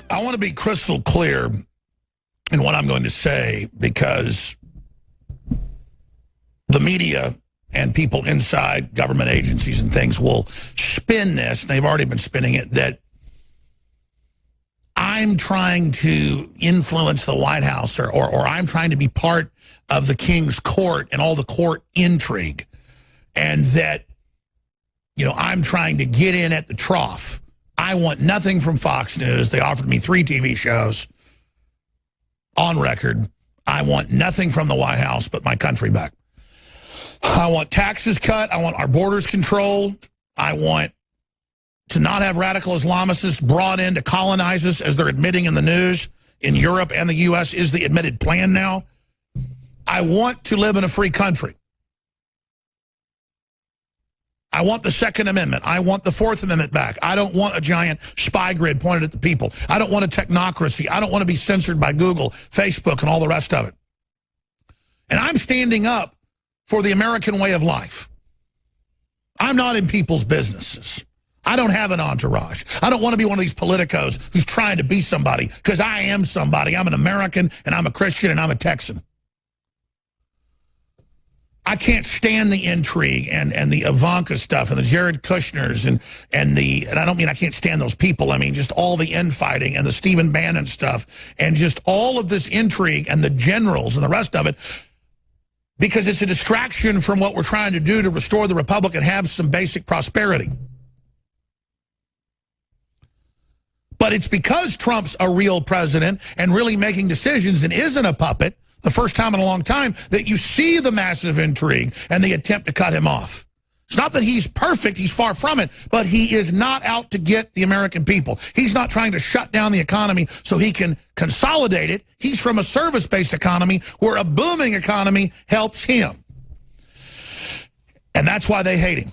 I want to be crystal clear in what I'm going to say, because the media and people inside government agencies and things will spin this, and they've already been spinning it, that I'm trying to influence the White House or I'm trying to be part of the king's court and all the court intrigue, and that, you know, I'm trying to get in at the trough. I want nothing from Fox News. They offered me 3 TV shows on record. I want nothing from the White House but my country back. I want taxes cut. I want our borders controlled. I want to not have radical Islamists brought in to colonize us, as they're admitting in the news in Europe and the U.S. is the admitted plan now. I want to live in a free country. I want the Second Amendment. I want the Fourth Amendment back. I don't want a giant spy grid pointed at the people. I don't want a technocracy. I don't want to be censored by Google, Facebook, and all the rest of it. And I'm standing up for the American way of life. I'm not in people's businesses. I don't have an entourage. I don't want to be one of these politicos who's trying to be somebody, because I am somebody. I'm an American, and I'm a Christian, and I'm a Texan. I can't stand the intrigue and the Ivanka stuff and the Jared Kushners and I don't mean I can't stand those people. I mean just all the infighting and the Stephen Bannon stuff and just all of this intrigue and the generals and the rest of it, because it's a distraction from what we're trying to do to restore the republic and have some basic prosperity. But it's because Trump's a real president and really making decisions and isn't a puppet, the first time in a long time, that you see the massive intrigue and the attempt to cut him off. It's not that he's perfect, he's far from it, but he is not out to get the American people. He's not trying to shut down the economy so he can consolidate it. He's from a service-based economy where a booming economy helps him. And that's why they hate him.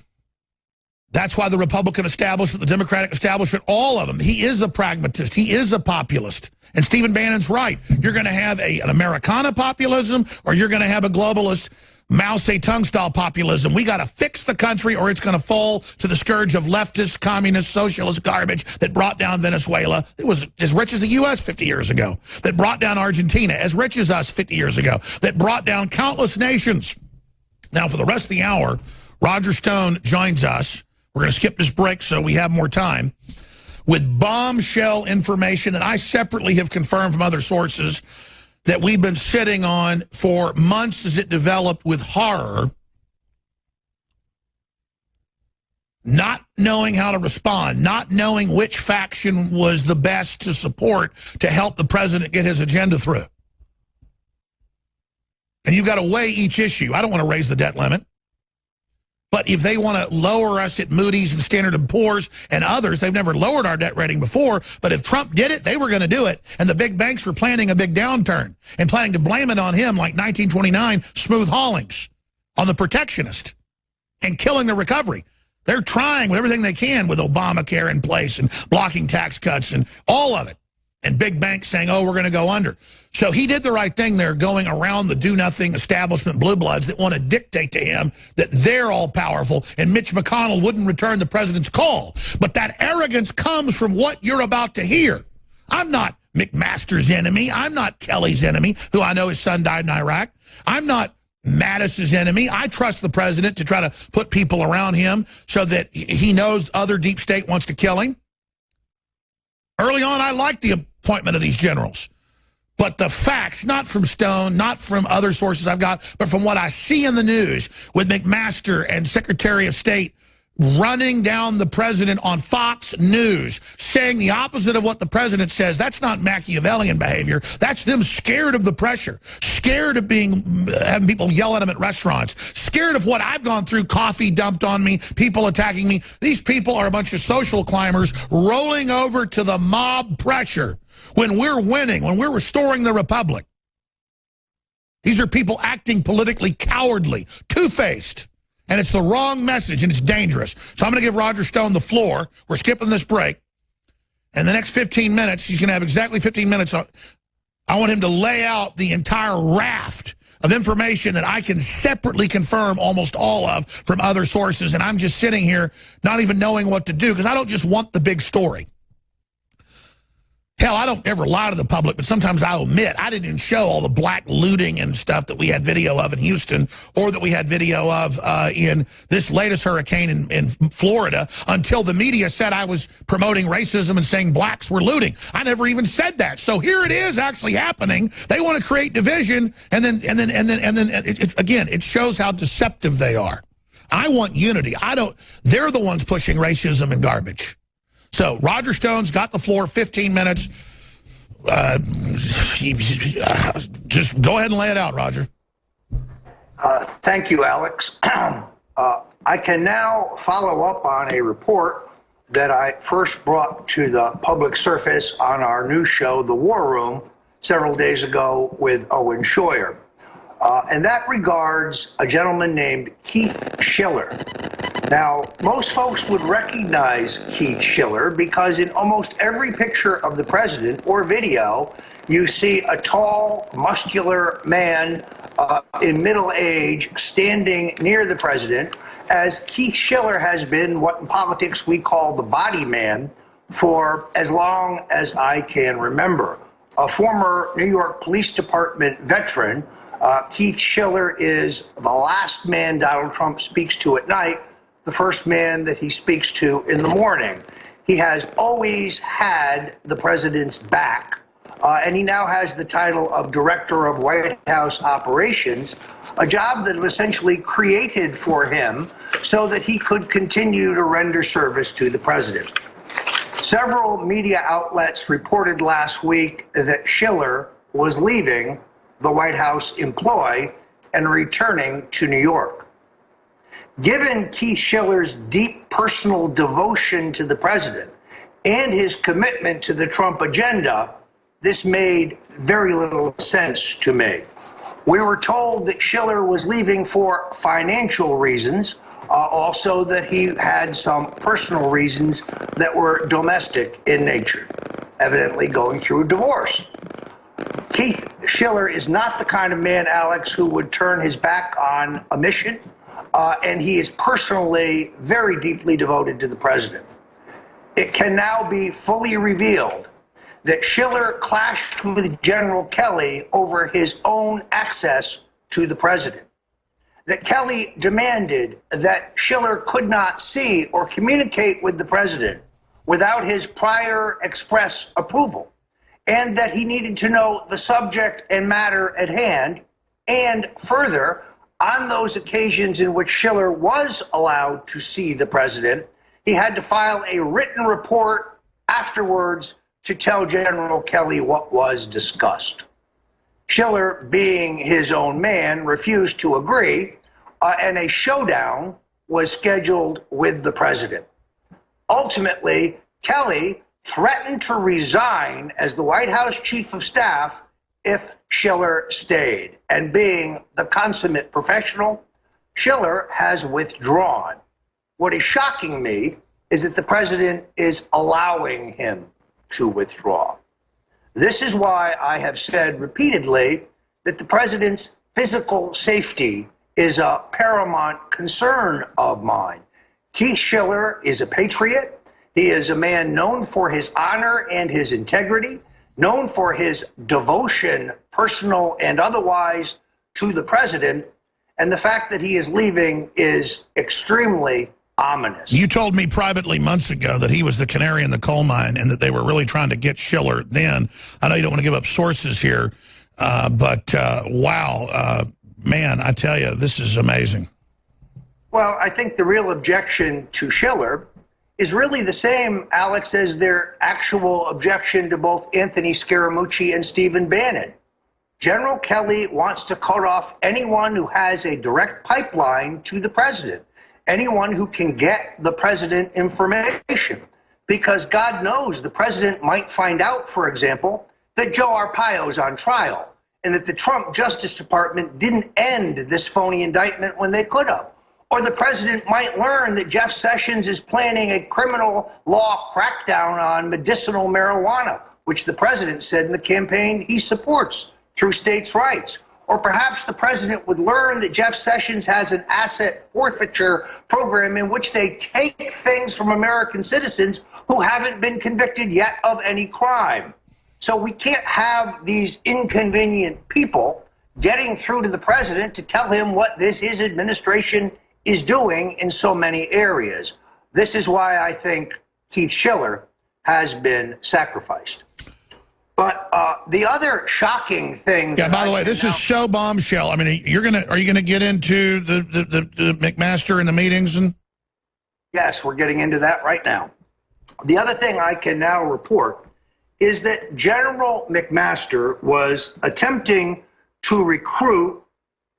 That's why the Republican establishment, the Democratic establishment, all of them, he is a pragmatist. He is a populist. And Stephen Bannon's right. You're going to have an Americana populism, or you're going to have a globalist Mao Zedong style populism. We got to fix the country, or it's going to fall to the scourge of leftist, communist, socialist garbage that brought down Venezuela. It was as rich as the U.S. 50 years ago. That brought down Argentina, as rich as us 50 years ago. That brought down countless nations. Now, for the rest of the hour, Roger Stone joins us. We're going to skip this break so we have more time, with bombshell information that I separately have confirmed from other sources that we've been sitting on for months as it developed with horror, not knowing how to respond, not knowing which faction was the best to support to help the president get his agenda through. And you've got to weigh each issue. I don't want to raise the debt limit. But if they want to lower us at Moody's and Standard & Poor's and others, they've never lowered our debt rating before, but if Trump did it, they were going to do it. And the big banks were planning a big downturn and planning to blame it on him like 1929 smooth haulings on the protectionist and killing the recovery. They're trying with everything they can with Obamacare in place and blocking tax cuts and all of it. And big banks saying, oh, we're going to go under. So he did the right thing there, going around the do-nothing establishment blue bloods that want to dictate to him that they're all powerful and Mitch McConnell wouldn't return the president's call. But that arrogance comes from what you're about to hear. I'm not McMaster's enemy. I'm not Kelly's enemy, who I know his son died in Iraq. I'm not Mattis's enemy. I trust the president to try to put people around him so that he knows other deep state wants to kill him. Early on, I liked the appointment of these generals. But the facts, not from Stone, not from other sources I've got, but from what I see in the news with McMaster and Secretary of State running down the president on Fox News, saying the opposite of what the president says, that's not Machiavellian behavior. That's them scared of the pressure, scared of having people yell at them at restaurants, scared of what I've gone through, coffee dumped on me, people attacking me. These people are a bunch of social climbers rolling over to the mob pressure when we're winning, when we're restoring the republic. These are people acting politically cowardly, two-faced. And it's the wrong message, and it's dangerous. So I'm going to give Roger Stone the floor. We're skipping this break. And the next 15 minutes, he's going to have exactly 15 minutes. I want him to lay out the entire raft of information that I can separately confirm almost all of from other sources. And I'm just sitting here not even knowing what to do, because I don't just want the big story. Hell, I don't ever lie to the public, but sometimes I omit. I didn't even show all the black looting and stuff that we had video of in Houston or that we had video of in this latest hurricane in Florida until the media said I was promoting racism and saying blacks were looting. I never even said that. So here it is actually happening. They want to create division, and then again, it shows how deceptive they are. I want unity. They're the ones pushing racism and garbage. So Roger Stone's got the floor, 15 minutes. Just go ahead and lay it out, Roger. Thank you, Alex. I can now follow up on a report that I first brought to the public surface on our new show, The War Room, several days ago with Owen Scheuer. And that regards a gentleman named Keith Schiller. Now, most folks would recognize Keith Schiller because in almost every picture of the president or video, you see a tall, muscular man in middle age standing near the president, as Keith Schiller has been what in politics we call the body man for as long as I can remember. A former New York Police Department veteran, Keith Schiller is the last man Donald Trump speaks to at night, the first man that he speaks to in the morning. He has always had the president's back, and he now has the title of Director of White House Operations, a job that was essentially created for him so that he could continue to render service to the president. Several media outlets reported last week that Schiller was leaving the White House employ and returning to New York. Given Keith Schiller's deep personal devotion to the president and his commitment to the Trump agenda, this made very little sense to me. We were told that Schiller was leaving for financial reasons, also that he had some personal reasons that were domestic in nature, evidently going through a divorce. Keith Schiller is not the kind of man, Alex, who would turn his back on a mission, and he is personally very deeply devoted to the president. It can now be fully revealed that Schiller clashed with General Kelly over his own access to the president, that Kelly demanded that Schiller could not see or communicate with the president without his prior express approval, and that he needed to know the subject and matter at hand, and further, on those occasions in which Schiller was allowed to see the president, he had to file a written report afterwards to tell General Kelly what was discussed. Schiller, being his own man, refused to agree, and a showdown was scheduled with the president. Ultimately, Kelly threatened to resign as the White House chief of staff if Schiller stayed. And being the consummate professional, Schiller has withdrawn. What is shocking me is that the president is allowing him to withdraw. This is why I have said repeatedly that the president's physical safety is a paramount concern of mine. Keith Schiller is a patriot. He is a man known for his honor and his integrity, known for his devotion, personal and otherwise, to the president, and the fact that he is leaving is extremely ominous. You told me privately months ago that he was the canary in the coal mine and that they were really trying to get Schiller then. I know you don't want to give up sources here, but wow, man, I tell you, this is amazing. Well, I think the real objection to Schiller is really the same, Alex, as their actual objection to both Anthony Scaramucci and Stephen Bannon. General Kelly wants to cut off anyone who has a direct pipeline to the president, anyone who can get the president information, because God knows the president might find out, for example, that Joe Arpaio's on trial and that the Trump Justice Department didn't end this phony indictment when they could have. Or the president might learn that Jeff Sessions is planning a criminal law crackdown on medicinal marijuana, which the president said in the campaign he supports through states' rights. Or perhaps the president would learn that Jeff Sessions has an asset forfeiture program in which they take things from American citizens who haven't been convicted yet of any crime. So we can't have these inconvenient people getting through to the president to tell him what his administration is doing in so many areas. This is why I think Keith Schiller has been sacrificed. But the other shocking thing. Yeah. By the way, this is show bombshell. I mean, are you gonna get into the McMaster and the meetings and? Yes, we're getting into that right now. The other thing I can now report is that General McMaster was attempting to recruit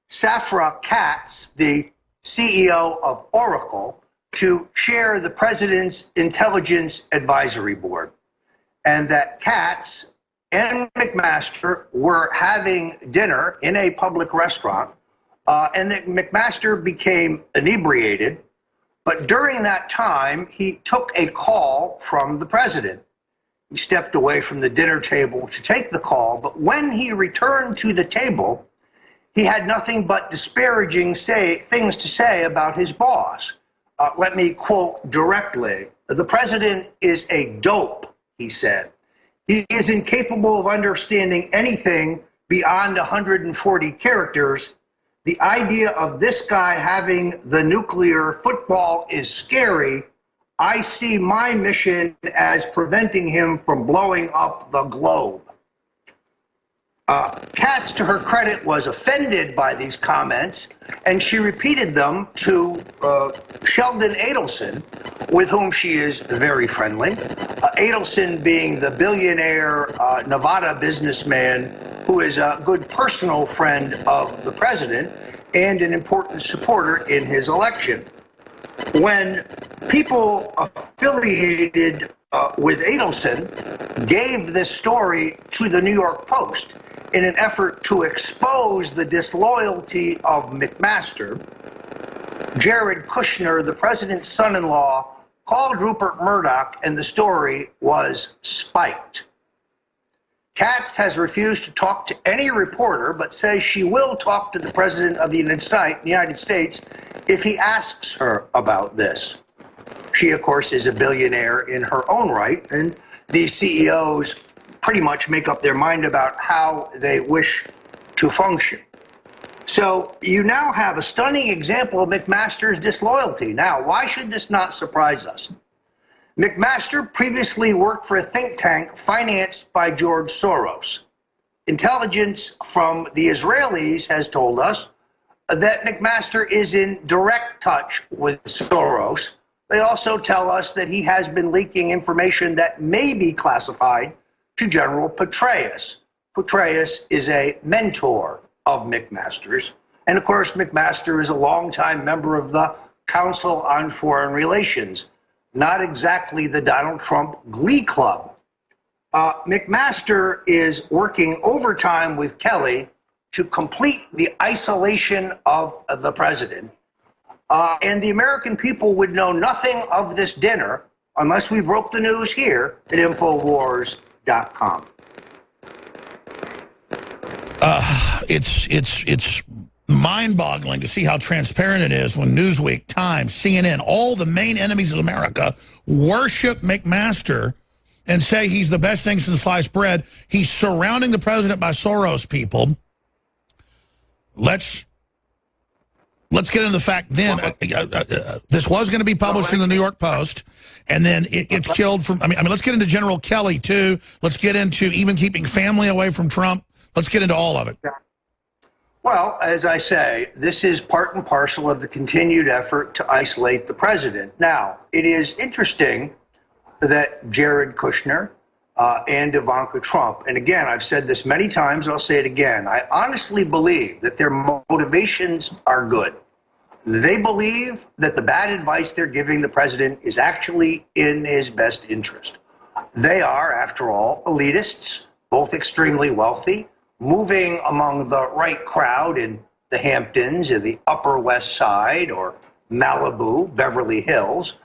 Safra Katz, the CEO of Oracle, to chair the president's intelligence advisory board, and that Katz and McMaster were having dinner in a public restaurant, and that McMaster became inebriated. But during that time, he took a call from the president. He stepped away from the dinner table to take the call, but when he returned to the table, he had nothing but disparaging things to say about his boss. Let me quote directly. "The president is a dope," he said. "He is incapable of understanding anything beyond 140 characters. The idea of this guy having the nuclear football is scary. I see my mission as preventing him from blowing up the globe." Katz, to her credit, was offended by these comments, and she repeated them to Sheldon Adelson, with whom she is very friendly. Adelson being the billionaire Nevada businessman who is a good personal friend of the president and an important supporter in his election. When people affiliated with Adelson gave this story to the New York Post in an effort to expose the disloyalty of McMaster, Jared Kushner, the president's son-in-law, called Rupert Murdoch, and the story was spiked. Katz has refused to talk to any reporter, but says she will talk to the president of the United States if he asks her about this. She, of course, is a billionaire in her own right, and these CEOs pretty much make up their mind about how they wish to function. So you now have a stunning example of McMaster's disloyalty. Now, why should this not surprise us? McMaster previously worked for a think tank financed by George Soros. Intelligence from the Israelis has told us that McMaster is in direct touch with Soros. They also tell us that he has been leaking information that may be classified to General Petraeus. Petraeus is a mentor of McMaster's. And of course, McMaster is a longtime member of the Council on Foreign Relations, not exactly the Donald Trump glee club. McMaster is working overtime with Kelly to complete the isolation of the president. And the American people would know nothing of this dinner unless we broke the news here at InfoWars.com. It's mind-boggling to see how transparent it is when Newsweek, Times, CNN, all the main enemies of America worship McMaster and say he's the best thing since sliced bread. He's surrounding the president by Soros people. Let's get into the fact then, this was going to be published in the New York Post, and then it's killed from, I mean, let's get into General Kelly, too. Let's get into even keeping family away from Trump. Let's get into all of it. Well, as I say, this is part and parcel of the continued effort to isolate the president. Now, it is interesting that Jared Kushner and Ivanka Trump, and again, I've said this many times, I'll say it again, I honestly believe that their motivations are good. They believe that the bad advice they're giving the president is actually in his best interest. They are, after all, elitists, both extremely wealthy, moving among the right crowd in the Hamptons, in the Upper West Side, or Malibu, Beverly Hills,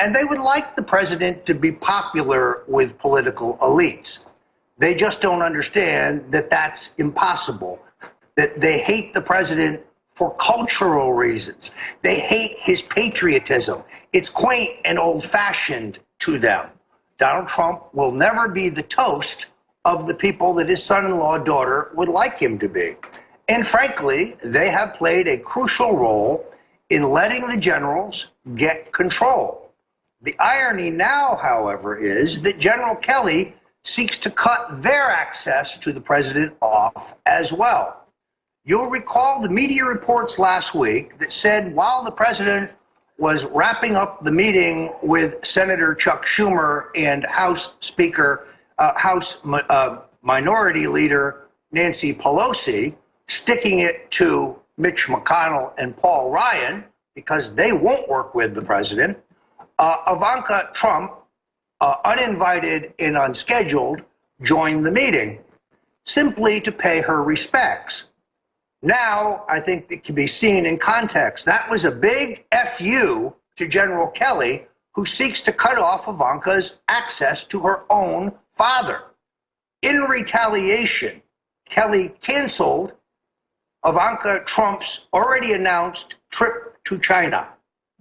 and they would like the president to be popular with political elites. They just don't understand that that's impossible, that they hate the president for cultural reasons. They hate his patriotism. It's quaint and old-fashioned to them. Donald Trump will never be the toast of the people that his son-in-law daughter would like him to be. And frankly, they have played a crucial role in letting the generals get control. The irony now, however, is that General Kelly seeks to cut their access to the president off as well. You'll recall the media reports last week that said while the president was wrapping up the meeting with Senator Chuck Schumer and House Minority Leader Nancy Pelosi, sticking it to Mitch McConnell and Paul Ryan because they won't work with the president, Ivanka Trump, uninvited and unscheduled, joined the meeting simply to pay her respects. Now, I think it can be seen in context. That was a big FU to General Kelly, who seeks to cut off Ivanka's access to her own father. In retaliation, Kelly canceled Ivanka Trump's already announced trip to China,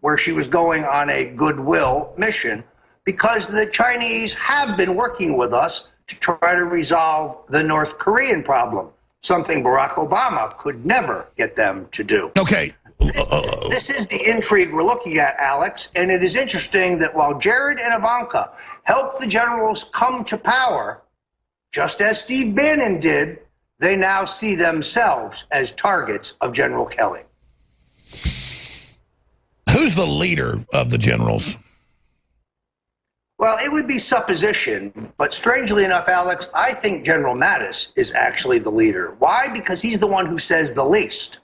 where she was going on a goodwill mission, because the Chinese have been working with us to try to resolve the North Korean problem, something Barack Obama could never get them to do. Okay. This is the intrigue we're looking at, Alex, and it is interesting that while Jared and Ivanka helped the generals come to power, just as Steve Bannon did, they now see themselves as targets of General Kelly. Who's the leader of the generals? Well, it would be supposition, but strangely enough, Alex, I think General Mattis is actually the leader. Why? Because he's the one who says the least.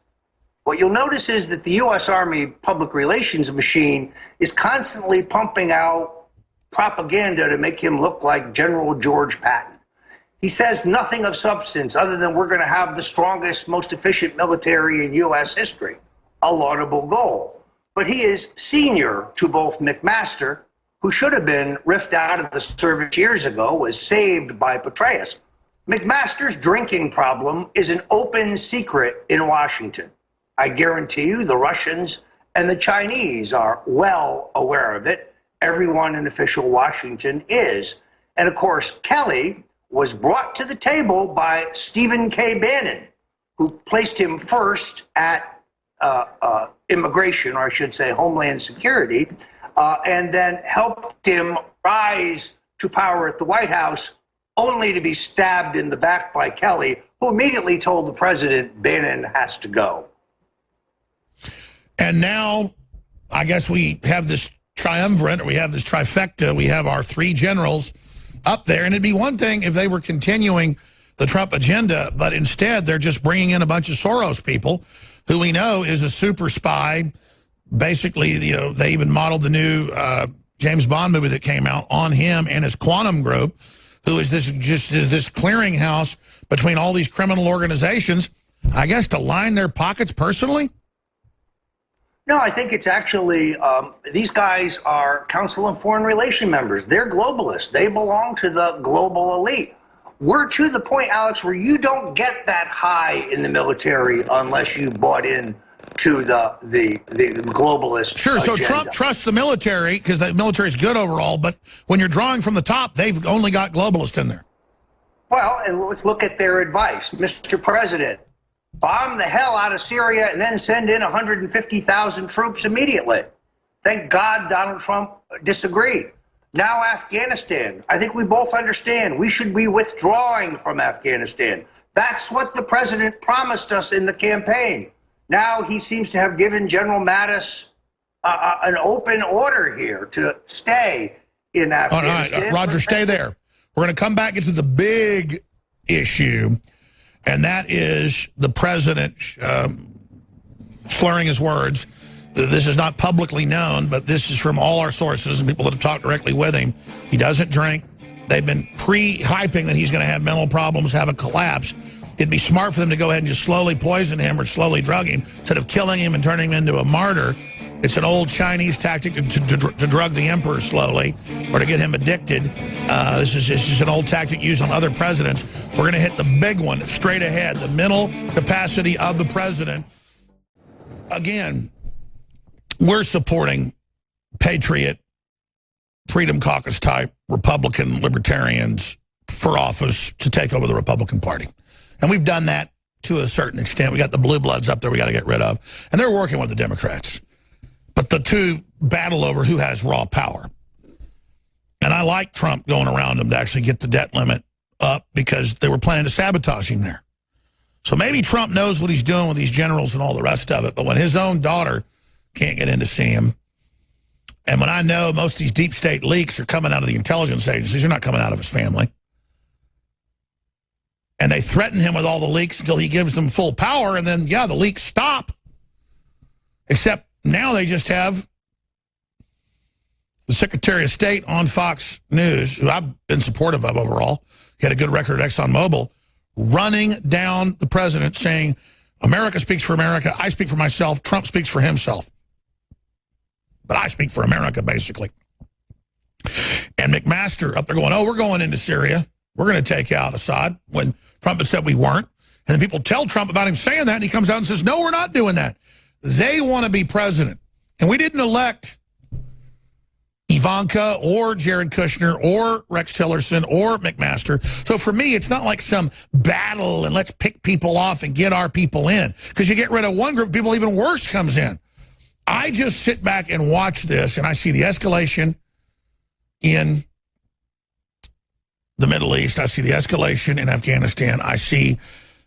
What you'll notice is that the U.S. Army public relations machine is constantly pumping out propaganda to make him look like General George Patton. He says nothing of substance other than we're going to have the strongest, most efficient military in U.S. history, a laudable goal. But he is senior to both McMaster, who should have been riffed out of the service years ago, was saved by Petraeus. McMaster's drinking problem is an open secret in Washington. I guarantee you the Russians and the Chinese are well aware of it. Everyone in official Washington is. And of course, Kelly was brought to the table by Stephen K. Bannon, who placed him first at immigration, or I should say Homeland Security, and then helped him rise to power at the White House, only to be stabbed in the back by Kelly, who immediately told the president Bannon has to go. And now, I guess we have this triumvirate, or we have this trifecta. We have our three generals up there. And it'd be one thing if they were continuing the Trump agenda, but instead they're just bringing in a bunch of Soros people who we know is a super spy. Basically, you know, they even modeled the new James Bond movie that came out on him and his quantum group, who is this clearinghouse between all these criminal organizations, I guess, to line their pockets personally? No, I think it's actually, these guys are Council on Foreign Relations members. They're globalists. They belong to the global elite. We're to the point, Alex, where you don't get that high in the military unless you bought in to the globalist Sure, so agenda. Trump trusts the military because the military is good overall, but when you're drawing from the top, they've only got globalists in there. Well, and let's look at their advice. Mr. President, bomb the hell out of Syria and then send in 150,000 troops immediately. Thank God Donald Trump disagreed. Now Afghanistan. I think we both understand we should be withdrawing from Afghanistan. That's what the president promised us in the campaign. Now he seems to have given General Mattis an open order here to stay in Afghanistan. All right, Roger, stay there. We're going to come back into the big issue, and that is the president slurring his words. This is not publicly known, but this is from all our sources and people that have talked directly with him. He doesn't drink. They've been pre-hyping that he's going to have mental problems, have a collapse. It'd be smart for them to go ahead and just slowly poison him or slowly drug him instead of killing him and turning him into a martyr. It's an old Chinese tactic to drug the emperor slowly or to get him addicted. This is an old tactic used on other presidents. We're going to hit the big one straight ahead, the mental capacity of the president. Again, we're supporting patriot, Freedom Caucus type Republican libertarians for office to take over the Republican Party. And we've done that to a certain extent. We got the blue bloods up there we got to get rid of. And they're working with the Democrats. But the two battle over who has raw power. And I like Trump going around him to actually get the debt limit up because they were planning to sabotage him there. So maybe Trump knows what he's doing with these generals and all the rest of it. But when his own daughter can't get in to see him, and when I know most of these deep state leaks are coming out of the intelligence agencies, they're not coming out of his family. And they threaten him with all the leaks until he gives them full power, and then, yeah, the leaks stop. Except now they just have the Secretary of State on Fox News, who I've been supportive of overall, he had a good record at ExxonMobil, running down the president saying, America speaks for America, I speak for myself, Trump speaks for himself. But I speak for America, basically. And McMaster up there going, oh, we're going into Syria. We're going to take out Assad, when Trump had said we weren't. And then people tell Trump about him saying that, and he comes out and says, no, we're not doing that. They want to be president. And we didn't elect Ivanka or Jared Kushner or Rex Tillerson or McMaster. So for me, it's not like some battle and let's pick people off and get our people in. Because you get rid of one group, people even worse comes in. I just sit back and watch this, and I see the escalation in the Middle East. I see the escalation in Afghanistan. I see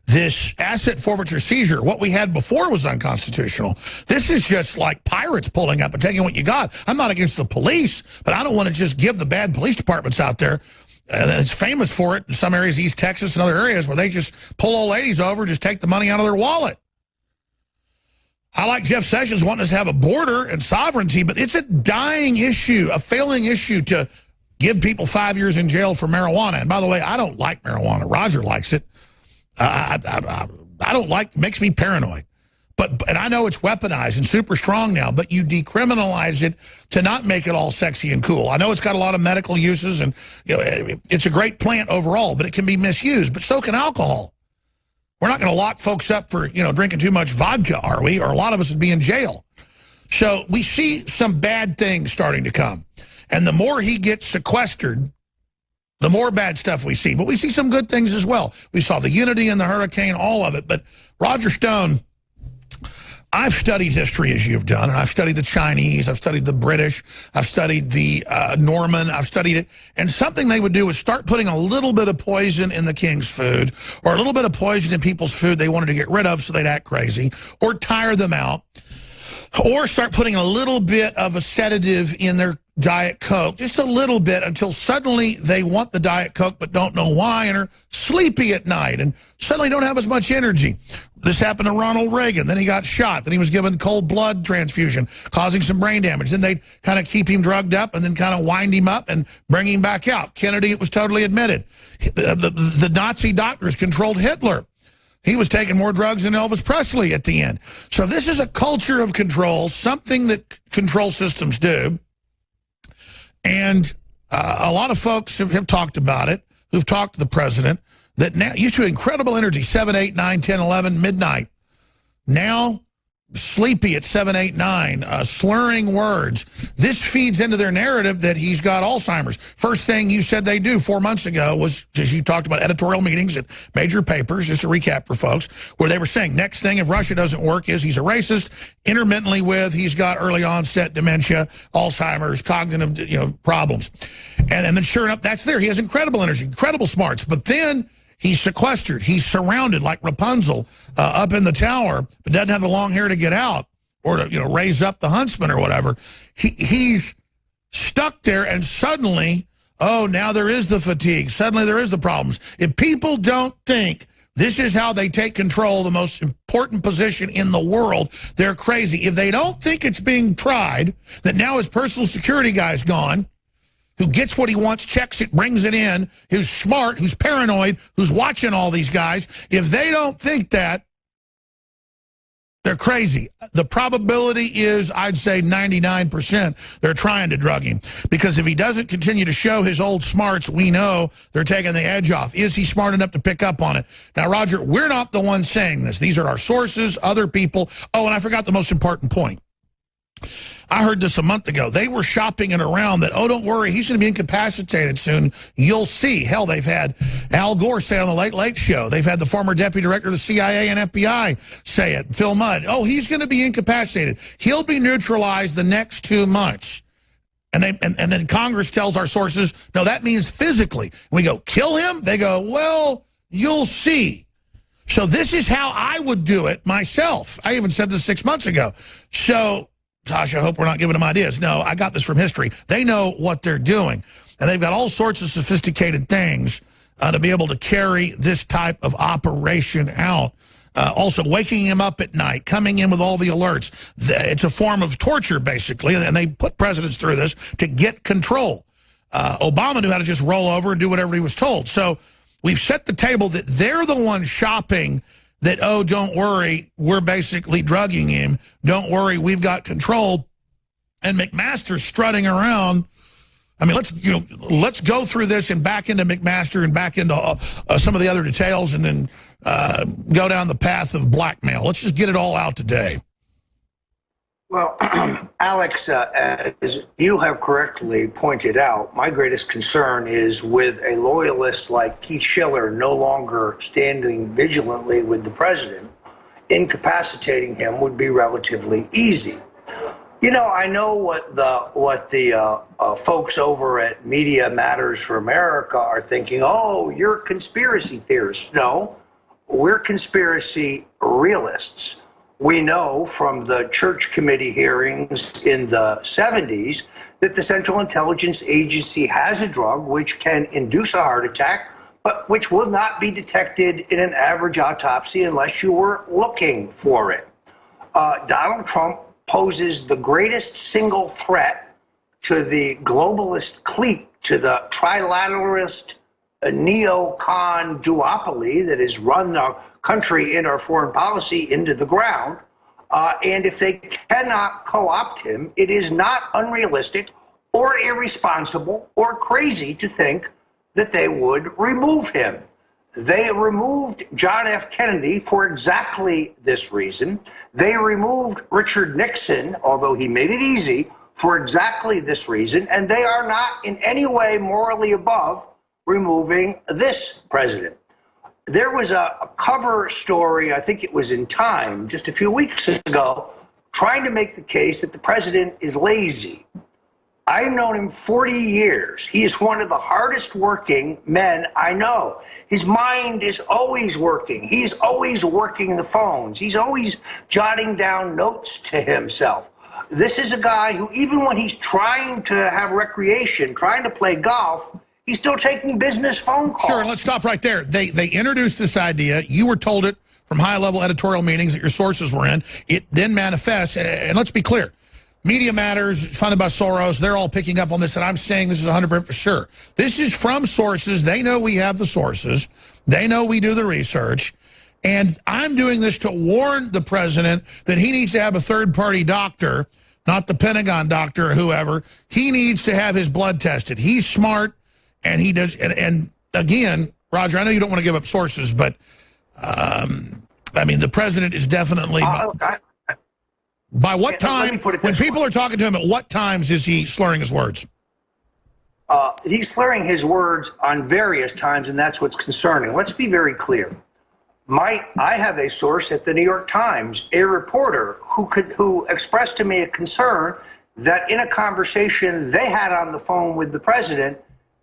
this asset forfeiture seizure. What we had before was unconstitutional. This is just like pirates pulling up and taking what you got. I'm not against the police, but I don't want to just give the bad police departments out there. It's famous for it in some areas, East Texas and other areas, where they just pull old ladies over, just take the money out of their wallet. I like Jeff Sessions wanting us to have a border and sovereignty, but it's a dying issue, a failing issue to give people 5 years in jail for marijuana. And by the way, I don't like marijuana. Roger likes it. I don't like it. It makes me paranoid. And I know it's weaponized and super strong now, but you decriminalize it to not make it all sexy and cool. I know it's got a lot of medical uses, and it's a great plant overall, but it can be misused. But so can alcohol. We're not going to lock folks up for, drinking too much vodka, are we? Or a lot of us would be in jail. So we see some bad things starting to come. And the more he gets sequestered, the more bad stuff we see. But we see some good things as well. We saw the unity in the hurricane, all of it. But Roger Stone, I've studied history as you've done, and I've studied the Chinese, I've studied the British, I've studied the Norman, I've studied it. And something they would do is start putting a little bit of poison in the king's food, or a little bit of poison in people's food they wanted to get rid of so they'd act crazy, or tire them out, or start putting a little bit of a sedative in their Diet Coke, just a little bit, until suddenly they want the Diet Coke but don't know why, and are sleepy at night and suddenly don't have as much energy. This happened to Ronald Reagan. Then he got shot. Then he was given cold blood transfusion, causing some brain damage. Then they'd kind of keep him drugged up and then kind of wind him up and bring him back out. Kennedy, it was totally admitted. The Nazi doctors controlled Hitler. He was taking more drugs than Elvis Presley at the end. So this is a culture of control, something that control systems do. And a lot of folks have talked about it, who've talked to the president, that now used to incredible energy, 7, 8, 9, 10, 11, midnight. Now sleepy at 7, 8, 9, slurring words. This feeds into their narrative that he's got Alzheimer's. First thing you said they do 4 months ago was, just you talked about editorial meetings at major papers, just to recap for folks, where they were saying next thing if Russia doesn't work is he's a racist, intermittently with he's got early onset dementia, Alzheimer's, cognitive problems. And then sure enough, that's there. He has incredible energy, incredible smarts. But then he's sequestered. He's surrounded like Rapunzel up in the tower, but doesn't have the long hair to get out or to raise up the huntsman or whatever. He's stuck there, and suddenly, oh, now there is the fatigue. Suddenly there is the problems. If people don't think this is how they take control of the most important position in the world, they're crazy. If they don't think it's being tried, that now his personal security guy's gone, who gets what he wants, checks it, brings it in, who's smart, who's paranoid, who's watching all these guys, if they don't think that, they're crazy. The probability is, I'd say 99%, they're trying to drug him. Because if he doesn't continue to show his old smarts, we know they're taking the edge off. Is he smart enough to pick up on it? Now, Roger, we're not the ones saying this. These are our sources, other people. Oh, and I forgot the most important point. I heard this a month ago. They were shopping it around that, oh, don't worry, he's going to be incapacitated soon. You'll see. Hell, they've had Al Gore say on the Late Late Show. They've had the former deputy director of the CIA and FBI say it, Phil Mudd. Oh, he's going to be incapacitated. He'll be neutralized the next 2 months. And then Congress tells our sources, no, that means physically. And we go, kill him? They go, well, you'll see. So this is how I would do it myself. I even said this 6 months ago. So, gosh, I hope we're not giving them ideas. No, I got this from history. They know what they're doing. And they've got all sorts of sophisticated things to be able to carry this type of operation out. Also, waking him up at night, coming in with all the alerts. It's a form of torture, basically, and they put presidents through this to get control. Obama knew how to just roll over and do whatever he was told. So we've set the table that they're the ones shopping that, oh, don't worry, we're basically drugging him. Don't worry, we've got control. And McMaster's strutting around. I mean, let's go through this and back into McMaster and back into some of the other details and then go down the path of blackmail. Let's just get it all out today. Well, Alex, as you have correctly pointed out, my greatest concern is with a loyalist like Keith Schiller no longer standing vigilantly with the president. Incapacitating him would be relatively easy. You know, I know what the folks over at Media Matters for America are thinking. Oh, you're conspiracy theorists. No, we're conspiracy realists. We know from the Church Committee hearings in the 70s that the Central Intelligence Agency has a drug which can induce a heart attack, but which will not be detected in an average autopsy unless you were looking for it. Donald Trump poses the greatest single threat to the globalist clique, to the trilateralist neocon duopoly that has run the country in our foreign policy into the ground. And if they cannot co-opt him, it is not unrealistic or irresponsible or crazy to think that they would remove him. They removed John F. Kennedy for exactly this reason. They removed Richard Nixon, although he made it easy, for exactly this reason. And they are not in any way morally above removing this president. There was a cover story, I think it was in Time, just a few weeks ago, trying to make the case that the president is lazy. I've known him 40 years. He is one of the hardest working men I know. His mind is always working. He's always working the phones. He's always jotting down notes to himself. This is a guy who, even when he's trying to have recreation, trying to play golf, he's still taking business phone calls. Sure, let's stop right there. They introduced this idea. You were told it from high-level editorial meetings that your sources were in. It then manifests, and let's be clear. Media Matters, funded by Soros, they're all picking up on this, and I'm saying this is 100% for sure. This is from sources. They know we have the sources. They know we do the research. And I'm doing this to warn the president that he needs to have a third-party doctor, not the Pentagon doctor or whoever. He needs to have his blood tested. He's smart, and he does. And again, Roger, I know you don't want to give up sources, but, I mean, the president is definitely... By what time, when people are talking to him, at what times is he slurring his words? He's slurring his words on various times, and that's what's concerning. Let's be very clear. I have a source at the New York Times, a reporter who expressed to me a concern that in a conversation they had on the phone with the president,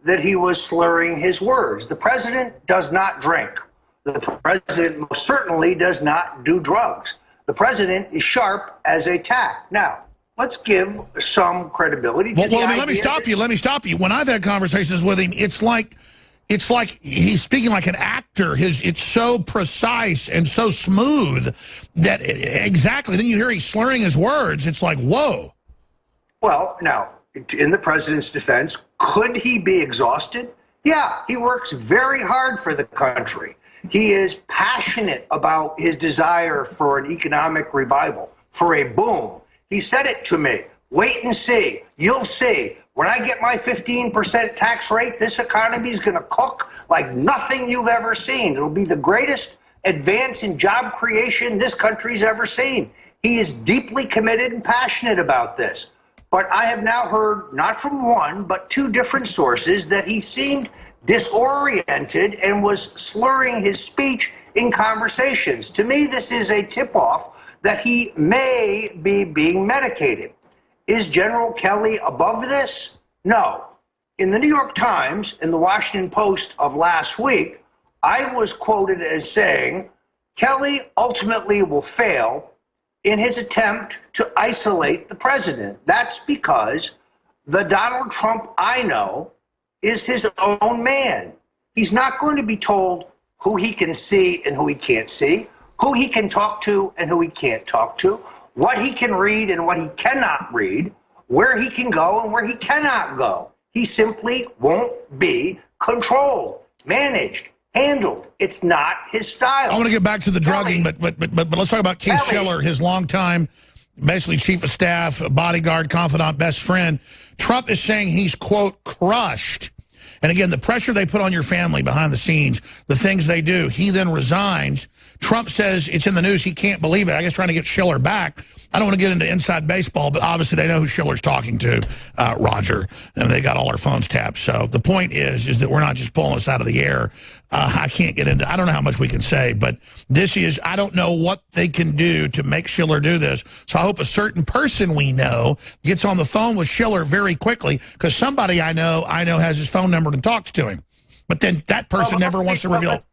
that he was slurring his words. The president does not drink. The president most certainly does not do drugs. The president is sharp as a tack. Now, let's give some credibility to the idea. Let me stop you. When I've had conversations with him, it's like he's speaking like an actor. It's so precise and so smooth that exactly. Then you hear he's slurring his words. It's like, whoa. Well, now, in the president's defense, could he be exhausted? Yeah, he works very hard for the country. He is passionate about his desire for an economic revival, for a boom. He said it to me. Wait and see. You'll see. When I get my 15% tax rate, this economy is going to cook like nothing you've ever seen. It'll be the greatest advance in job creation this country's ever seen. He is deeply committed and passionate about this. But I have now heard, not from one, but two different sources, that he seemed disoriented and was slurring his speech in conversations. To me, this is a tip-off that he may be being medicated. Is General Kelly above this? No. In the New York Times and the Washington Post of last week, I was quoted as saying, Kelly ultimately will fail in his attempt to isolate the president. That's because the Donald Trump I know is his own man. He's not going to be told who he can see and who he can't see, who he can talk to and who he can't talk to, what he can read and what he cannot read, where he can go and where he cannot go. He simply won't be controlled, managed, handled. It's not his style. I want to get back to the drugging, but let's talk about Keith Schiller, his longtime, basically chief of staff, bodyguard, confidant, best friend. Trump is saying he's, quote, crushed. And again, the pressure they put on your family behind the scenes, the things they do, he then resigns. Trump says it's in the news, he can't believe it. I guess trying to get Schiller back. I don't want to get into inside baseball, but obviously they know who Schiller's talking to, Roger, and they got all our phones tapped. So the point is that we're not just pulling this out of the air. I can't get into, I don't know how much we can say, but this is, I don't know what they can do to make Schiller do this. So I hope a certain person we know gets on the phone with Schiller very quickly, because somebody I know has his phone number and talks to him. But then that person never wants to reveal.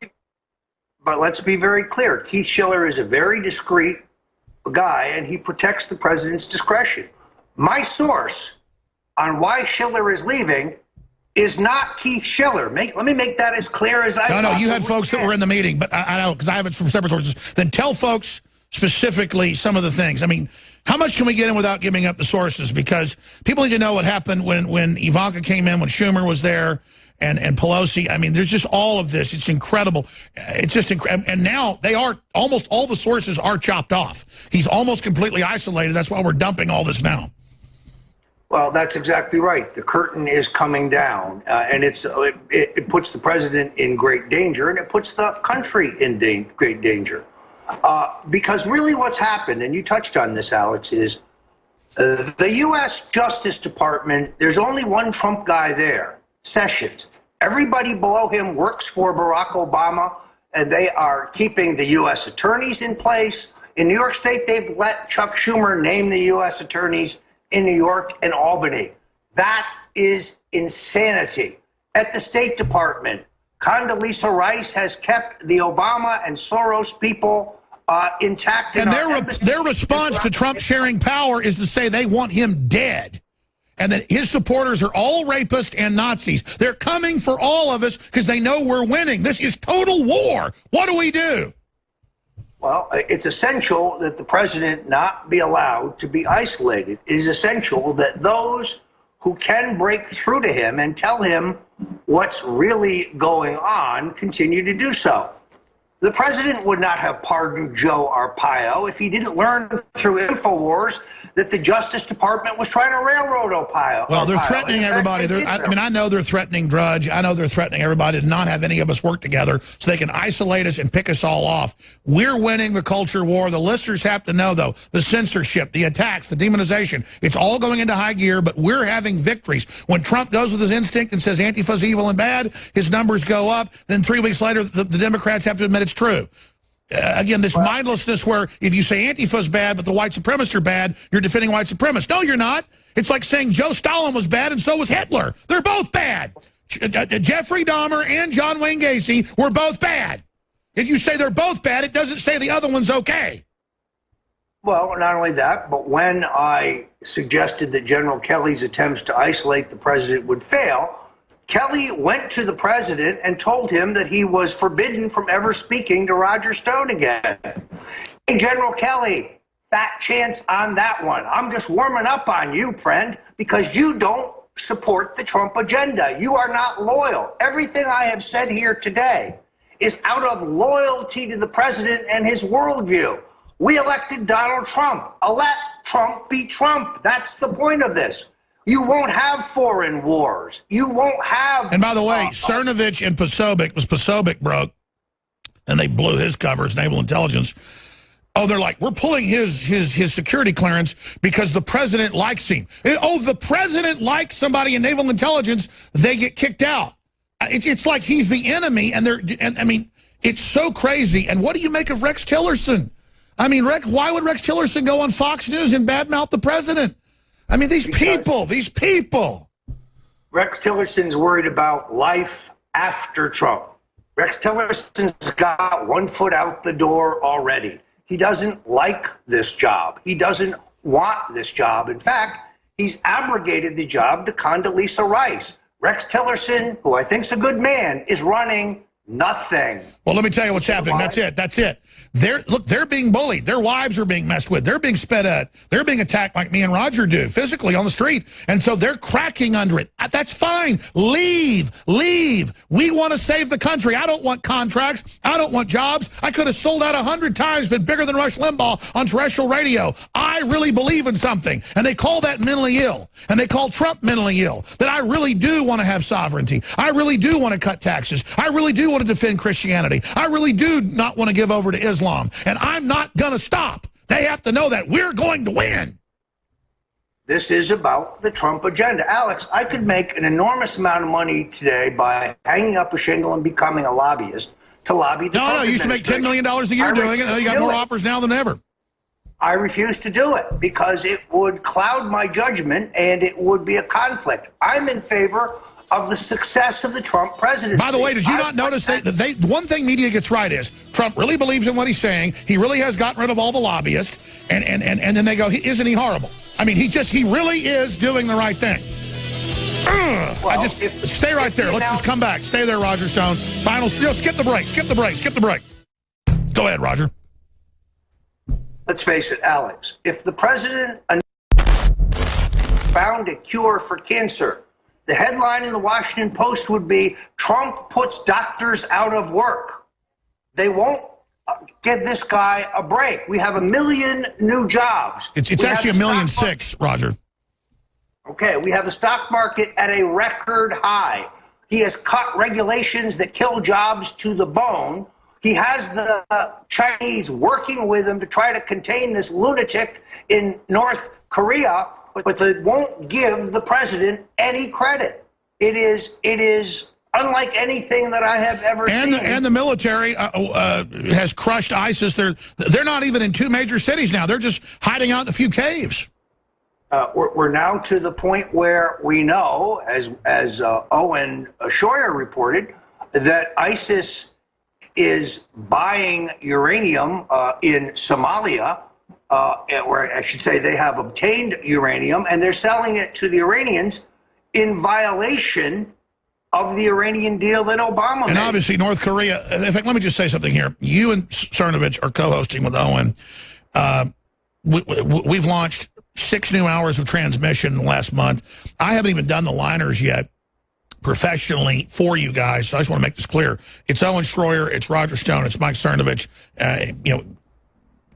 But let's be very clear. Keith Schiller is a very discreet guy, and he protects the president's discretion. My source on why Schiller is leaving is not Keith Schiller. Let me make that as clear as I can. No, you had folks that were in the meeting, but I know, because I have it from separate sources. Then tell folks specifically some of the things. I mean, how much can we get in without giving up the sources? Because people need to know what happened when Ivanka came in, when Schumer was there, and Pelosi. I mean, there's just all of this. It's incredible. It's just incredible. And now they are, almost all the sources are chopped off. He's almost completely isolated. That's why we're dumping all this now. Well, that's exactly right. The curtain is coming down, and it puts the president in great danger, and it puts the country in great danger. Because really what's happened, and you touched on this, Alex, is the U.S. Justice Department, there's only one Trump guy there, Sessions. Everybody below him works for Barack Obama, and they are keeping the U.S. attorneys in place. In New York State, they've let Chuck Schumer name the U.S. attorneys in New York and Albany. That is insanity. At the State Department, Condoleezza Rice has kept the Obama and Soros people intact. And their response to Trump sharing power is to say they want him dead, and that his supporters are all rapists and Nazis. They're coming for all of us because they know we're winning. This is total war. What do we do? Well, it's essential that the president not be allowed to be isolated. It is essential that those who can break through to him and tell him what's really going on continue to do so. The president would not have pardoned Joe Arpaio if he didn't learn through InfoWars that the Justice Department was trying to railroad Arpaio. Well, they're threatening everybody. I know they're threatening Drudge. I know they're threatening everybody to not have any of us work together so they can isolate us and pick us all off. We're winning the culture war. The listeners have to know, though, the censorship, the attacks, the demonization, it's all going into high gear, but we're having victories. When Trump goes with his instinct and says Antifa's evil and bad, his numbers go up. Then 3 weeks later, the Democrats have to admit it's true. Again, this mindlessness where if you say Antifa's bad, but the white supremacists are bad, you're defending white supremacists. No, you're not. It's like saying Joe Stalin was bad and so was Hitler. They're both bad. Jeffrey Dahmer and John Wayne Gacy were both bad. If you say they're both bad, it doesn't say the other one's okay. Well, not only that, but when I suggested that General Kelly's attempts to isolate the president would fail, Kelly went to the president and told him that he was forbidden from ever speaking to Roger Stone again. Hey, General Kelly, fat chance on that one. I'm just warming up on you, friend, because you don't support the Trump agenda. You are not loyal. Everything I have said here today is out of loyalty to the president and his worldview. We elected Donald Trump. Let Trump be Trump. That's the point of this. You won't have foreign wars. You won't have... And by the way, Cernovich and Posobiec broke, and they blew his cover as naval intelligence. Oh, they're like, we're pulling his security clearance because the president likes him. Oh, the president likes somebody in naval intelligence, they get kicked out. It's like he's the enemy, and I mean, it's so crazy. And what do you make of Rex Tillerson? I mean, why would Rex Tillerson go on Fox News and badmouth the president? I mean, these people. Rex Tillerson's worried about life after Trump. Rex Tillerson's got one foot out the door already. He doesn't like this job. He doesn't want this job. In fact, he's abrogated the job to Condoleezza Rice. Rex Tillerson, who I think's a good man, is running nothing. Well, let me tell you what's happening. That's it. They're being bullied. Their wives are being messed with. They're being sped at. They're being attacked like me and Roger do, physically on the street. And so they're cracking under it. That's fine. Leave. We want to save the country. I don't want contracts. I don't want jobs. I could have sold out 100 times, been bigger than Rush Limbaugh on terrestrial radio. I really believe in something. And they call that mentally ill. And they call Trump mentally ill. That I really do want to have sovereignty. I really do want to cut taxes. I really do want to defend Christianity. I really do not want to give over to Islam. And I'm not going to stop. They have to know that we're going to win. This is about the Trump agenda. Alex, I could make an enormous amount of money today by hanging up a shingle and becoming a lobbyist to lobby the Trump No, you used to make $10 million a year doing it. You got more offers now than ever. I refuse to do it because it would cloud my judgment and it would be a conflict. I'm in favor of the success of the Trump presidency. By the way, did you not notice that one thing media gets right is Trump really believes in what he's saying. He really has gotten rid of all the lobbyists. And then they go, isn't he horrible? I mean, he really is doing the right thing. Well, stay right there. Let's just come back. Stay there, Roger Stone. Skip the break. Go ahead, Roger. Let's face it, Alex. If the president found a cure for cancer, the headline in the Washington Post would be, Trump puts doctors out of work. They won't give this guy a break. We have 1 million new jobs. It's actually 1.6 million, Roger. Okay, we have the stock market at a record high. He has cut regulations that kill jobs to the bone. He has the Chinese working with him to try to contain this lunatic in North Korea, but they won't give the president any credit. It is unlike anything that I have ever seen. And the military has crushed ISIS. They're not even in 2 major cities now. They're just hiding out in a few caves. We're now to the point where we know, as Owen Schroyer reported, that ISIS is buying uranium in Somalia, or I should say they have obtained uranium, and they're selling it to the Iranians in violation of the Iranian deal that Obama made. And obviously North Korea, in fact, let me just say something here. You and Cernovich are co-hosting with Owen. We've launched 6 new hours of transmission last month. I haven't even done the liners yet professionally for you guys, so I just want to make this clear. It's Owen Schroyer, it's Roger Stone, it's Mike Cernovich.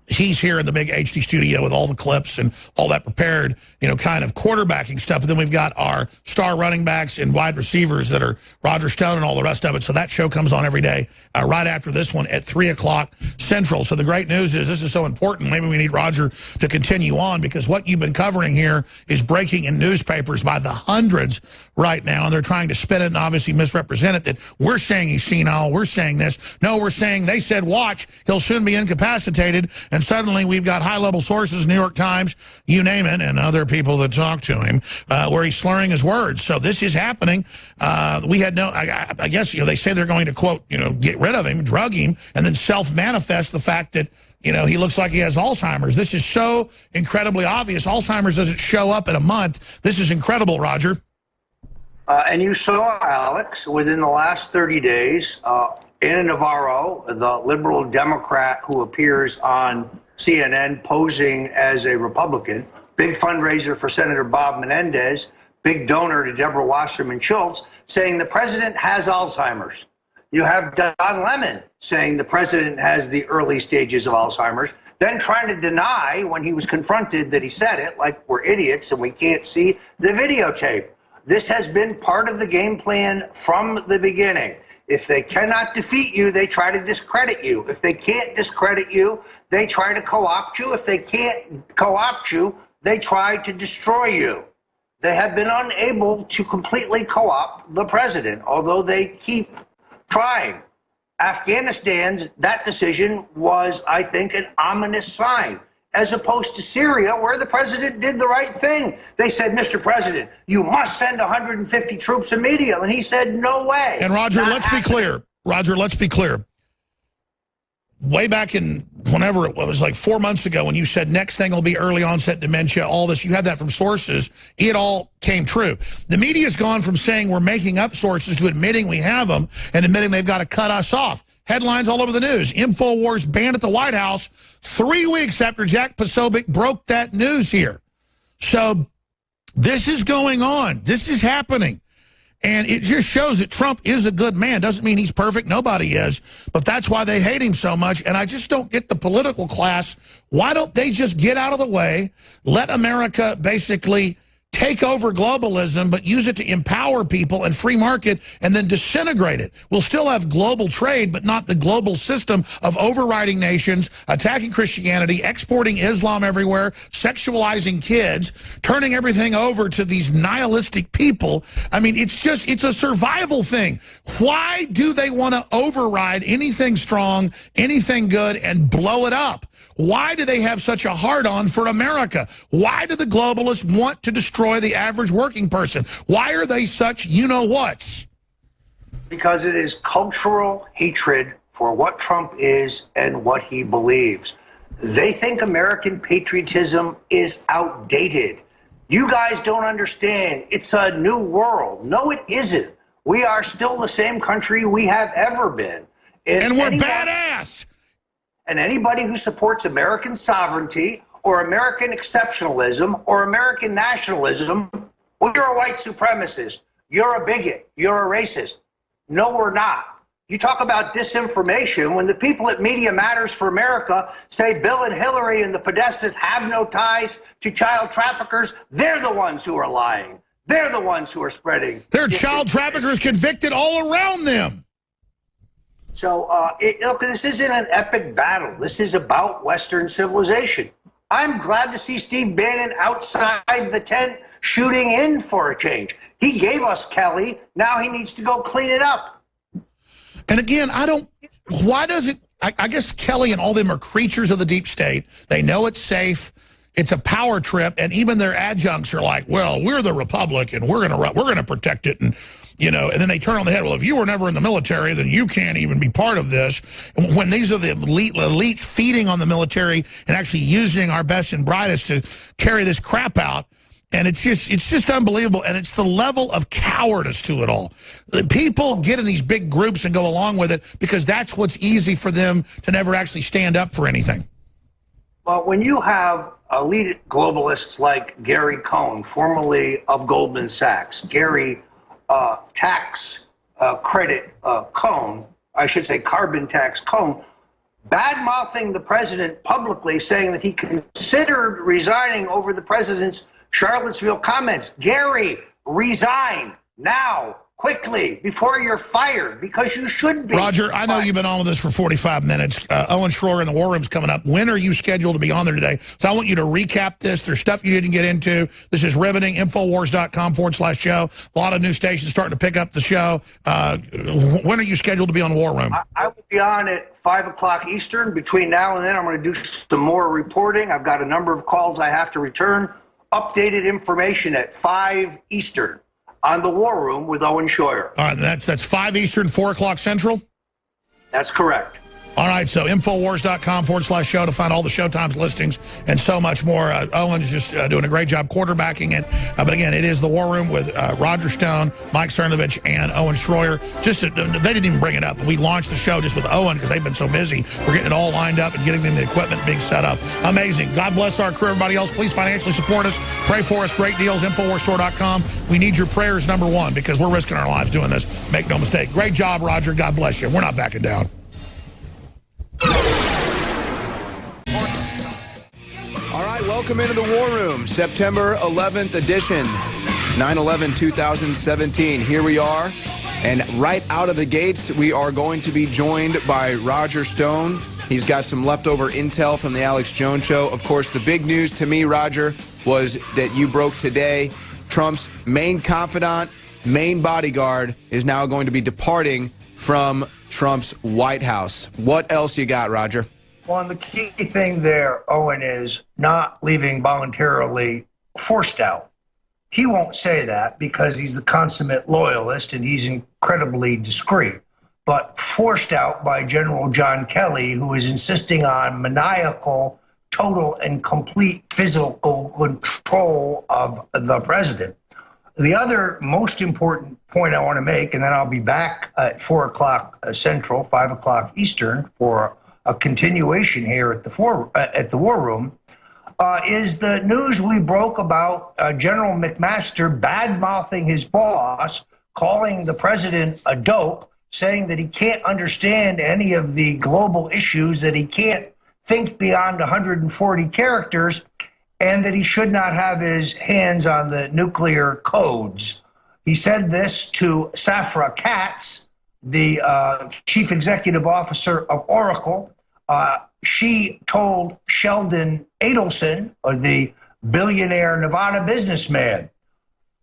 He's here in the big HD studio with all the clips and all that prepared, kind of quarterbacking stuff. But then we've got our star running backs and wide receivers that are Roger Stone and all the rest of it. So that show comes on every day right after this one at 3 o'clock Central. So the great news is this is so important. Maybe we need Roger to continue on because what you've been covering here is breaking in newspapers by the hundreds right now. And they're trying to spin it and obviously misrepresent it, that we're saying he's senile. We're saying this. No, we're saying they said, watch, he'll soon be incapacitated. And suddenly we've got high-level sources, New York Times, you name it, and other people that talk to him, where he's slurring his words. So this is happening. We had no, I guess, they say they're going to, quote, get rid of him, drug him, and then self-manifest the fact that, he looks like he has Alzheimer's. This is so incredibly obvious. Alzheimer's doesn't show up in a month. This is incredible, Roger. And you saw, Alex, within the last 30 days, Ana Navarro, the liberal Democrat who appears on CNN posing as a Republican, big fundraiser for Senator Bob Menendez, big donor to Deborah Wasserman Schultz, saying the president has Alzheimer's. You have Don Lemon saying the president has the early stages of Alzheimer's, then trying to deny when he was confronted that he said it, like we're idiots and we can't see the videotape. This has been part of the game plan from the beginning. If they cannot defeat you, they try to discredit you. If they can't discredit you, they try to co-opt you. If they can't co-opt you, they try to destroy you. They have been unable to completely co-opt the president, although they keep trying. Afghanistan's, that decision was, I think, an ominous sign, as opposed to Syria, where the president did the right thing. They said, Mr. President, you must send 150 troops immediately. And he said, no way. And Roger, let's be clear. Roger, let's be clear. Way back in whenever it was, like 4 months ago, when you said next thing will be early onset dementia, all this, you had that from sources. It all came true. The media's gone from saying we're making up sources to admitting we have them and admitting they've got to cut us off. Headlines all over the news. InfoWars banned at the White House 3 weeks after Jack Posobiec broke that news here. So this is going on. This is happening. And it just shows that Trump is a good man. Doesn't mean he's perfect. Nobody is. But that's why they hate him so much. And I just don't get the political class. Why don't they just get out of the way, let America basically take over globalism, but use it to empower people and free market and then disintegrate it? We'll still have global trade, but not the global system of overriding nations, attacking Christianity, exporting Islam everywhere, sexualizing kids, turning everything over to these nihilistic people. I mean, it's a survival thing. Why do they want to override anything strong, anything good, and blow it up? Why do they have such a hard-on for America? Why do the globalists want to destroy the average working person? Why are they such you-know-whats? Because it is cultural hatred for what Trump is and what he believes. They think American patriotism is outdated. You guys don't understand. It's a new world. No, it isn't. We are still the same country we have ever been. And we're badass. And anybody who supports American sovereignty or American exceptionalism or American nationalism, well, you're a white supremacist. You're a bigot. You're a racist. No, we're not. You talk about disinformation when the people at Media Matters for America say Bill and Hillary and the Podestas have no ties to child traffickers. They're the ones who are lying. They're the ones who are spreading. There are child traffickers convicted all around them. So, look, this isn't an epic battle. This is about Western civilization. I'm glad to see Steve Bannon outside the tent shooting in for a change. He gave us Kelly. Now he needs to go clean it up. And again, why doesn't, I guess Kelly and all them are creatures of the deep state. They know it's safe. It's a power trip. And even their adjuncts are like, well, we're the Republic and we're going to protect it. And, you know, and then they turn on the head. Well, if you were never in the military, then you can't even be part of this. And when these are the elites feeding on the military and actually using our best and brightest to carry this crap out. And it's just unbelievable. And it's the level of cowardice to it all. The people get in these big groups and go along with it because that's what's easy for them to never actually stand up for anything. Well, when you have elite globalists like Gary Cohn, formerly of Goldman Sachs, Gary tax credit Cohn, I should say carbon tax Cohn, bad-mouthing the president publicly, saying that he considered resigning over the president's Charlottesville comments. Gary, resign now, quickly, before you're fired, because you should be. Roger, I know you've been on with us for 45 minutes. Owen Schroyer in the War Room's coming up. When are you scheduled to be on there today? So I want you to recap this. There's stuff you didn't get into. This is riveting. Infowars.com/show. A lot of new stations starting to pick up the show. When are you scheduled to be on War Room? I will be on at 5 o'clock Eastern. Between now and then, I'm going to do some more reporting. I've got a number of calls I have to return. Updated information at 5 Eastern. On the War Room with Owen Schroyer. All right, that's 5 Eastern, 4 o'clock Central? That's correct. All right, so Infowars.com/show to find all the Showtimes listings and so much more. Owen's just doing a great job quarterbacking it. But again, it is the War Room with Roger Stone, Mike Cernovich, and Owen Schroyer. They didn't even bring it up. We launched the show just with Owen because they've been so busy. We're getting it all lined up and getting them the equipment being set up. Amazing. God bless our crew. Everybody else, please financially support us. Pray for us. Great deals. Infowarsstore.com. We need your prayers, #1, because we're risking our lives doing this. Make no mistake. Great job, Roger. God bless you. We're not backing down. All right, welcome into the War Room, September 11th edition, 9/11/2017. Here we are And right out of the gates, we are going to be joined by Roger Stone. He's got some leftover intel from the Alex Jones Show. Of course, the big news to me, Roger, was that you broke today. Trump's main confidant, main bodyguard, is now going to be departing from Trump's White House. What else you got, Roger? Well, and the key thing there, Owen, is not leaving voluntarily, forced out. He won't say that because he's the consummate loyalist and he's incredibly discreet. But forced out by General John Kelly, who is insisting on maniacal, total, and complete physical control of the president. The other most important point I want to make, and then I'll be back at 4 o'clock Central, 5 o'clock Eastern, for a continuation here at the War Room, is the news we broke about General McMaster bad-mouthing his boss, calling the president a dope, saying that he can't understand any of the global issues, that he can't think beyond 140 characters, and that he should not have his hands on the nuclear codes. He said this to Safra Katz, the chief executive officer of Oracle. She told Sheldon Adelson, the billionaire Nevada businessman,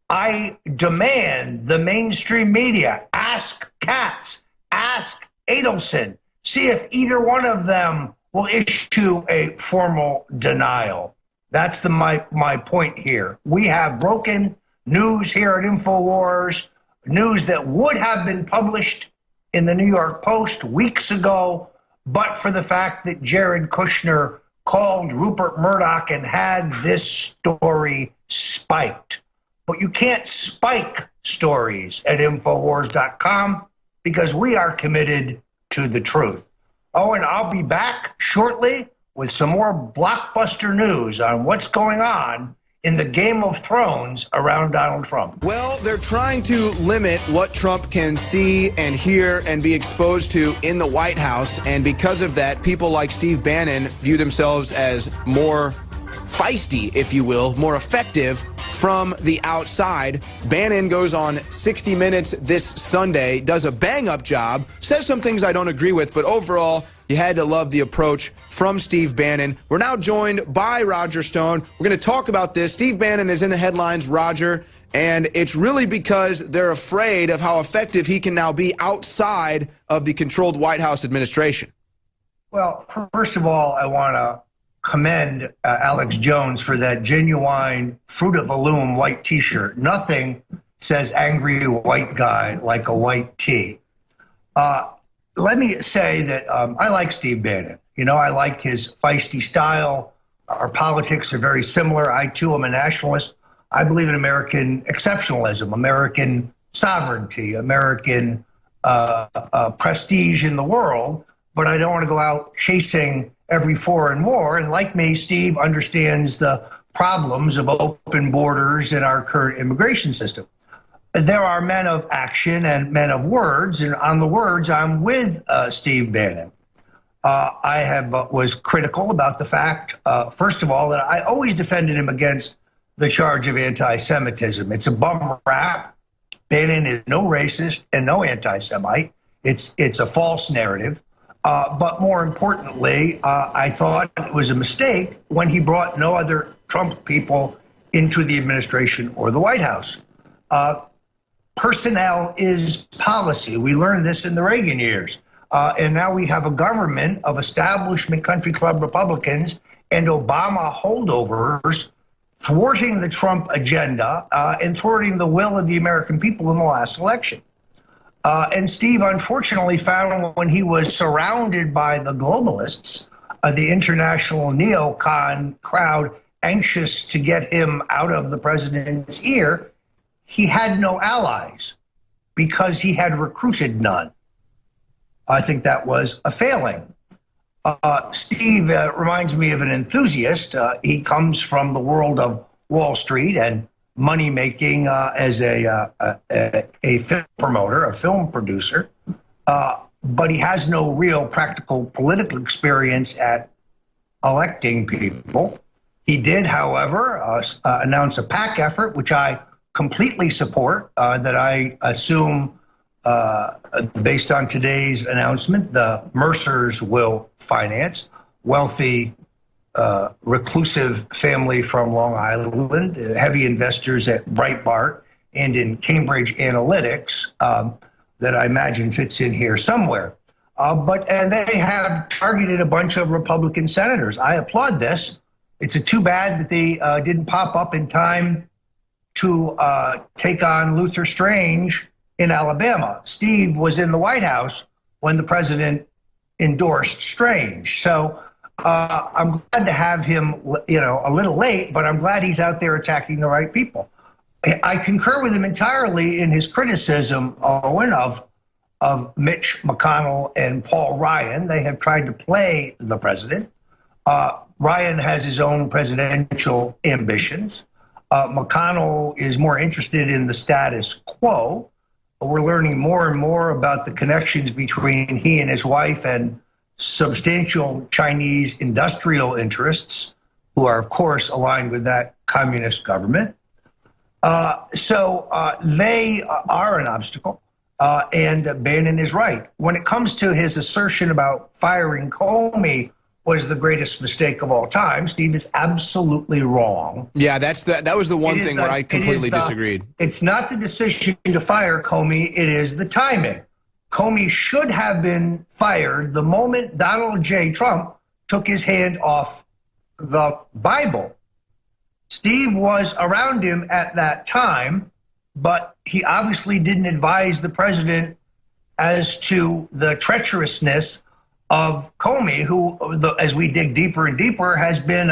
I demand the mainstream media ask Katz, ask Adelson, see if either one of them will issue a formal denial. That's my point here. We have broken news here at InfoWars, news that would have been published in the New York Post weeks ago, but for the fact that Jared Kushner called Rupert Murdoch and had this story spiked. But you can't spike stories at InfoWars.com because we are committed to the truth. Oh, and I'll be back shortly with some more blockbuster news on what's going on in the Game of Thrones around Donald Trump. Well, they're trying to limit what Trump can see and hear and be exposed to in the White House. And because of that, people like Steve Bannon view themselves as more feisty, if you will, more effective from the outside. Bannon goes on 60 Minutes this Sunday, does a bang-up job, says some things I don't agree with, but overall, you had to love the approach from Steve Bannon. We're now joined by Roger Stone. We're going to talk about this. Steve Bannon is in the headlines, Roger, and it's really because they're afraid of how effective he can now be outside of the controlled White House administration. Well, first of all, I want to commend Alex Jones for that genuine Fruit of the Loom white T-shirt. Nothing says angry white guy like a white tee. Let me say that I like Steve Bannon. You know, I like his feisty style. Our politics are very similar. I, too, am a nationalist. I believe in American exceptionalism, American sovereignty, American prestige in the world, but I don't want to go out chasing every foreign war. And like me, Steve understands the problems of open borders in our current immigration system. There are men of action and men of words, and on the words, I'm with Steve Bannon. I was critical about the fact, first of all, that I always defended him against the charge of anti-Semitism. It's a bum rap. Bannon is no racist and no anti-Semite. It's a false narrative. But more importantly, I thought it was a mistake when he brought no other Trump people into the administration or the White House. Personnel is policy. We learned this in the Reagan years. And now we have a government of establishment country club Republicans and Obama holdovers thwarting the Trump agenda and thwarting the will of the American people in the last election. And Steve, unfortunately, found when he was surrounded by the globalists, the international neocon crowd anxious to get him out of the president's ear, he had no allies because he had recruited none. I think that was a failing. Steve reminds me of an enthusiast. He comes from the world of Wall Street and money making as a film promoter, a film producer, but he has no real practical political experience at electing people. He did, however, announce a PAC effort, which I completely support, that I assume Based on today's announcement, the Mercers will finance. Wealthy, reclusive family from Long Island, heavy investors at Breitbart and in Cambridge Analytics, that I imagine fits in here somewhere. And they have targeted a bunch of Republican senators. I applaud this. It's too bad that they didn't pop up in time to take on Luther Strange in Alabama. Steve was in the White House when the president endorsed Strange. So I'm glad to have him, a little late, but I'm glad he's out there attacking the right people. I concur with him entirely in his criticism, Owen, of Mitch McConnell and Paul Ryan. They have tried to play the president. Ryan has his own presidential ambitions. McConnell is more interested in the status quo. We're learning more and more about the connections between he and his wife and substantial Chinese industrial interests, who are, of course, aligned with that communist government. So they are an obstacle, and Bannon is right. When it comes to his assertion about firing Comey was the greatest mistake of all time, Steve is absolutely wrong. Yeah, that was the one thing where I completely disagreed. It's not the decision to fire Comey, it is the timing. Comey should have been fired the moment Donald J. Trump took his hand off the Bible. Steve was around him at that time, but he obviously didn't advise the president as to the treacherousness of Comey, who, as we dig deeper and deeper, has been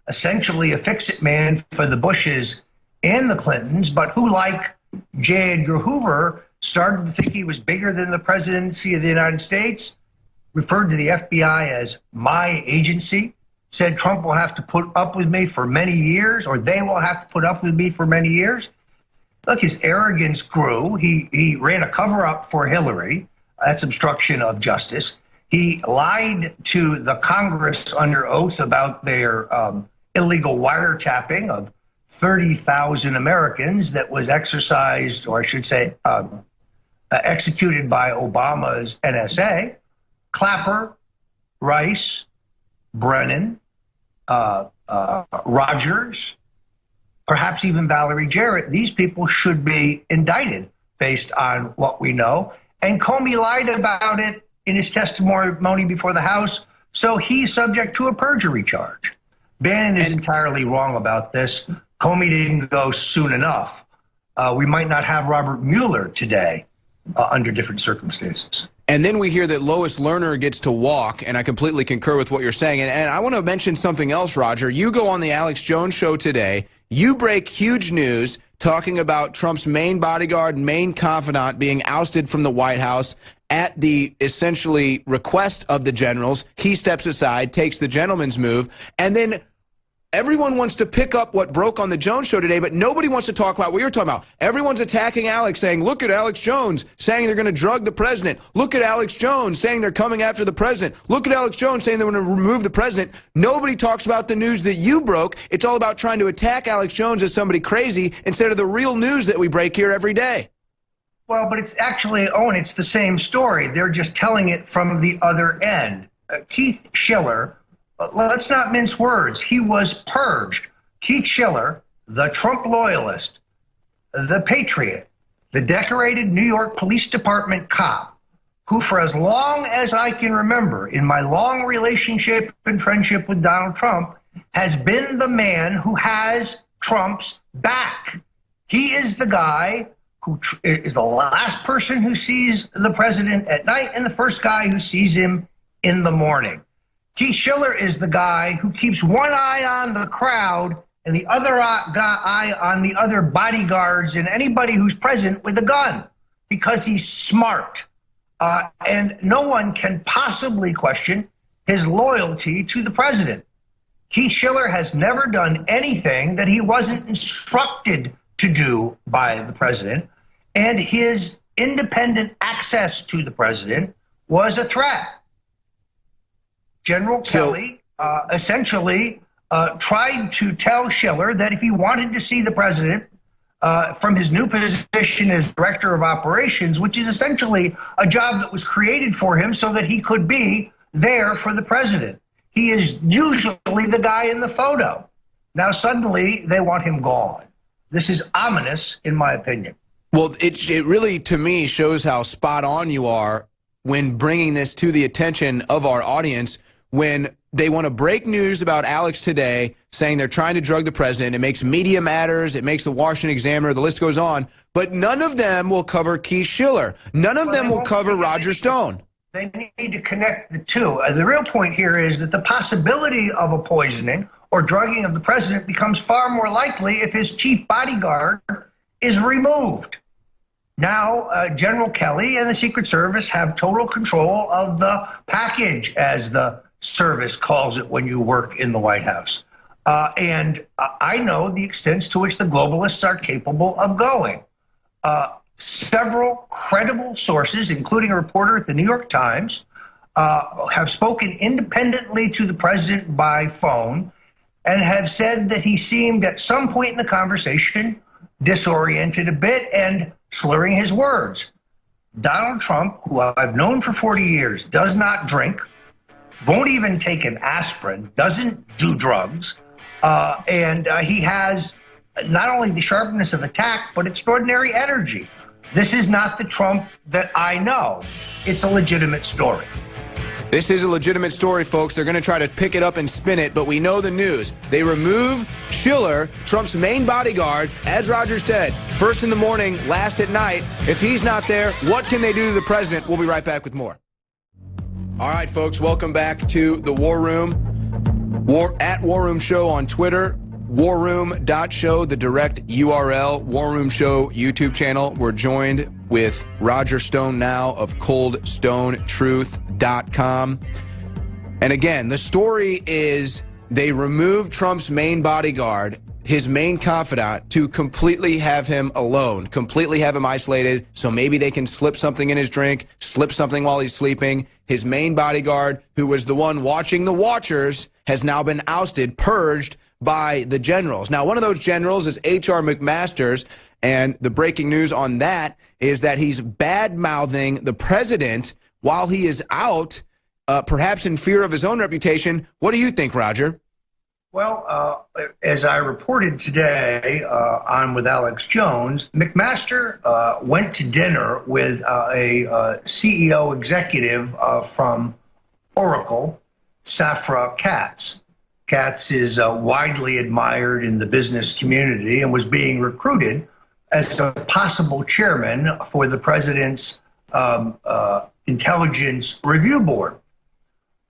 essentially a fix-it man for the Bushes and the Clintons, but who, like J. Edgar Hoover, started to think he was bigger than the presidency of the United States, referred to the FBI as my agency, said Trump will have to put up with me for many years, or they will have to put up with me for many years. Look, his arrogance grew. He ran a cover-up for Hillary. That's obstruction of justice. He lied to the Congress under oath about their illegal wiretapping of 30,000 Americans that was exercised, or I should say, executed by Obama's NSA. Clapper, Rice, Brennan, Rogers, perhaps even Valerie Jarrett. These people should be indicted based on what we know. And Comey lied about it in his testimony before the House, so he's subject to a perjury charge. Bannon is entirely wrong about this. Comey didn't go soon enough. We might not have Robert Mueller today under different circumstances. And then we hear that Lois Lerner gets to walk, and I completely concur with what you're saying. And I want to mention something else, Roger. You go on the Alex Jones show today. You break huge news talking about Trump's main bodyguard, main confidant being ousted from the White House at the essentially request of the generals. He steps aside, takes the gentleman's move, and then everyone wants to pick up what broke on the Jones show today, but nobody wants to talk about what you're talking about. Everyone's attacking Alex, saying, look at Alex Jones saying they're going to drug the president. Look at Alex Jones saying they're coming after the president. Look at Alex Jones saying they're going to remove the president. Nobody talks about the news that you broke. It's all about trying to attack Alex Jones as somebody crazy instead of the real news that we break here every day. Well, but it's actually, Owen, it's the same story. They're just telling it from the other end. Keith Schiller, let's not mince words. He was purged. Keith Schiller, the Trump loyalist, the patriot, the decorated New York Police Department cop, who for as long as I can remember in my long relationship and friendship with Donald Trump, has been the man who has Trump's back. He is the guy who is the last person who sees the president at night and the first guy who sees him in the morning. Keith Schiller is the guy who keeps one eye on the crowd and the other eye on the other bodyguards and anybody who's present with a gun, because he's smart. And no one can possibly question his loyalty to the president. Keith Schiller has never done anything that he wasn't instructed to do by the president, and his independent access to the president was a threat. General Kelly essentially tried to tell Schiller that if he wanted to see the president, from his new position as director of operations, which is essentially a job that was created for him so that he could be there for the president. He is usually the guy in the photo. Now suddenly they want him gone. This is ominous, in my opinion. Well, it really, to me, shows how spot on you are when bringing this to the attention of our audience, when they want to break news about Alex today, saying they're trying to drug the president. It makes Media Matters. It makes the Washington Examiner. The list goes on. But none of them will cover Keith Schiller. None of them will cover Roger Stone. They need to connect the two. The real point here is that the possibility of a poisoning or drugging of the president becomes far more likely if his chief bodyguard is removed. Now, General Kelly and the Secret Service have total control of the package, as the service calls it when you work in the White House. And I know the extents to which the globalists are capable of going. Several credible sources, including a reporter at the New York Times, have spoken independently to the president by phone and have said that he seemed at some point in the conversation disoriented a bit and slurring his words. Donald Trump, who I've known for 40 years, does not drink, won't even take an aspirin, doesn't do drugs, and he has not only the sharpness of attack, but extraordinary energy. This is not the Trump that I know. It's a legitimate story. This is a legitimate story, folks. They're going to try to pick it up and spin it, but we know the news. They remove Schiller, Trump's main bodyguard, as Roger said, first in the morning, last at night. If he's not there, what can they do to the president? We'll be right back with more. All right, folks, welcome back to the War Room. At War Room Show on Twitter, warroom.show, the direct URL, War Room Show YouTube channel. We're joined with Roger Stone now of ColdStoneTruth.com. And again, the story is they removed Trump's main bodyguard, his main confidant, to completely have him alone, completely have him isolated, so maybe they can slip something in his drink, slip something while he's sleeping. His main bodyguard, who was the one watching the watchers, has now been ousted, purged by the generals. Now, one of those generals is H.R. McMaster's, and the breaking news on that is that he's bad-mouthing the president while he is out, perhaps in fear of his own reputation. What do you think, Roger? Well, as I reported today on with Alex Jones, McMaster went to dinner with a CEO executive from Oracle, Safra Catz. Catz is widely admired in the business community and was being recruited as a possible chairman for the president's Intelligence Review Board.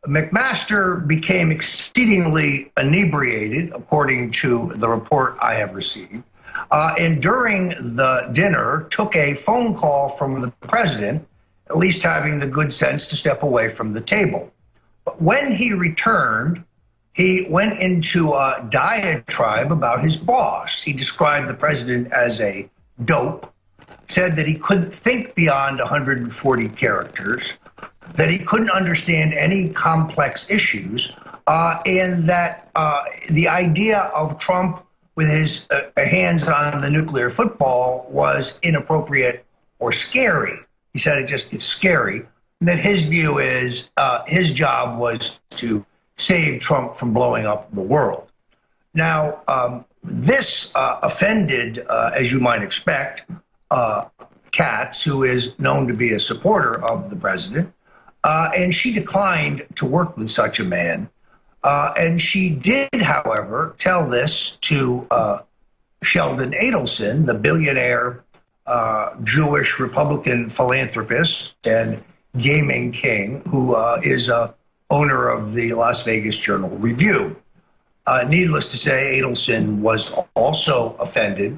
McMaster became exceedingly inebriated, according to the report I have received, and during the dinner took a phone call from the president, at least having the good sense to step away from the table. But when he returned, he went into a diatribe about his boss. He described the president as a dope, said that he couldn't think beyond 140 characters, that he couldn't understand any complex issues, and that the idea of Trump with his hands on the nuclear football was inappropriate or scary. He said it's scary. And that his view is his job was to save Trump from blowing up the world. Now, this offended, as you might expect, Katz, who is known to be a supporter of the president, and she declined to work with such a man. And she did, however, tell this to Sheldon Adelson, the billionaire Jewish Republican philanthropist and gaming king, who is owner of the Las Vegas Journal-Review. Needless to say, Adelson was also offended.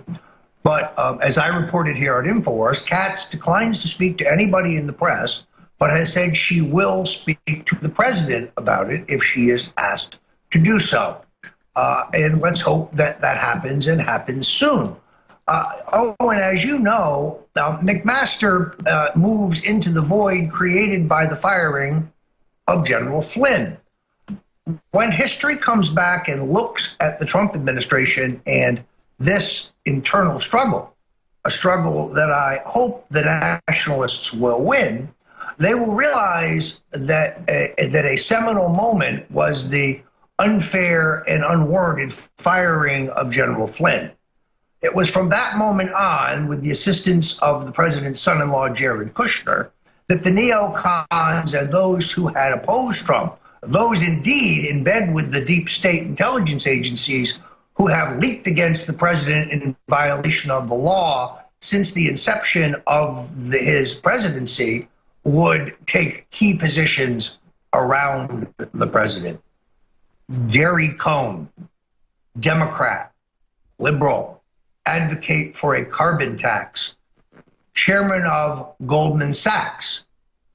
But as I reported here on InfoWars, Katz declines to speak to anybody in the press, but has said she will speak to the president about it if she is asked to do so. And let's hope that that happens and happens soon. And as you know, McMaster moves into the void created by the firing of General Flynn. When history comes back and looks at the Trump administration and this internal struggle, a struggle that I hope the nationalists will win, they will realize that a seminal moment was the unfair and unwarranted firing of General Flynn. It was from that moment on, with the assistance of the president's son-in-law, Jared Kushner, that the neocons and those who had opposed Trump, those indeed in bed with the deep state intelligence agencies who have leaked against the president in violation of the law since the inception of his presidency, would take key positions around the president. Jerry Cohn, Democrat, liberal, advocate for a carbon tax, chairman of Goldman Sachs,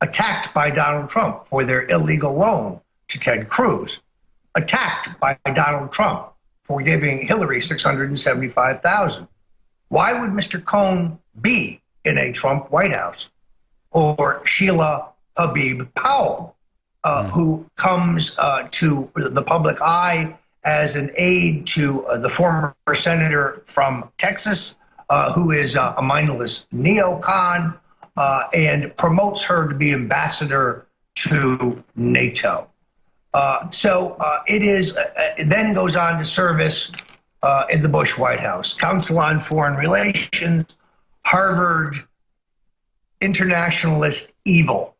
attacked by Donald Trump for their illegal loan to Ted Cruz, attacked by Donald Trump for giving Hillary $675,000. Why would Mr. Cohn be in a Trump White House? Or Sheila Habib Powell, who comes to the public eye as an aide to the former senator from Texas, who is a mindless neocon, and promotes her to be ambassador to NATO. It then goes on to service in the Bush White House, Council on Foreign Relations, Harvard, internationalist evil,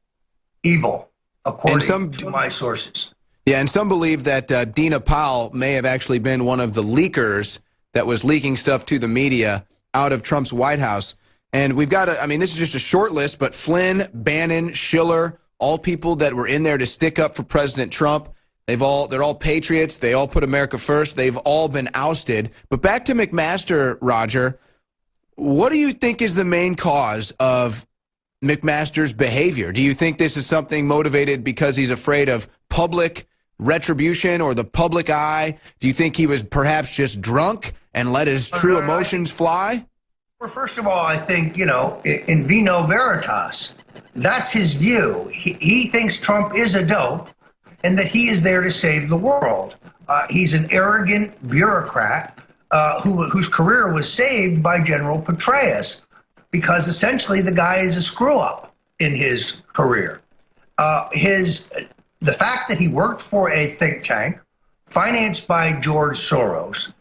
according to my sources. Yeah, and some believe that Dina Powell may have actually been one of the leakers that was leaking stuff to the media out of Trump's White House. And we've got I mean, this is just a short list, but Flynn, Bannon, Schiller, all people that were in there to stick up for President Trump. They're all patriots. They all put America first. They've all been ousted. But back to McMaster, Roger, what do you think is the main cause of McMaster's behavior? Do you think this is something motivated because he's afraid of public retribution or the public eye? Do you think he was perhaps just drunk and let his true emotions fly? Well, first of all, I think, in vino veritas, that's his view. He thinks Trump is a dope and that he is there to save the world. He's an arrogant bureaucrat whose career was saved by General Petraeus, because essentially the guy is a screw-up in his career. The fact that he worked for a think tank financed by George Soros,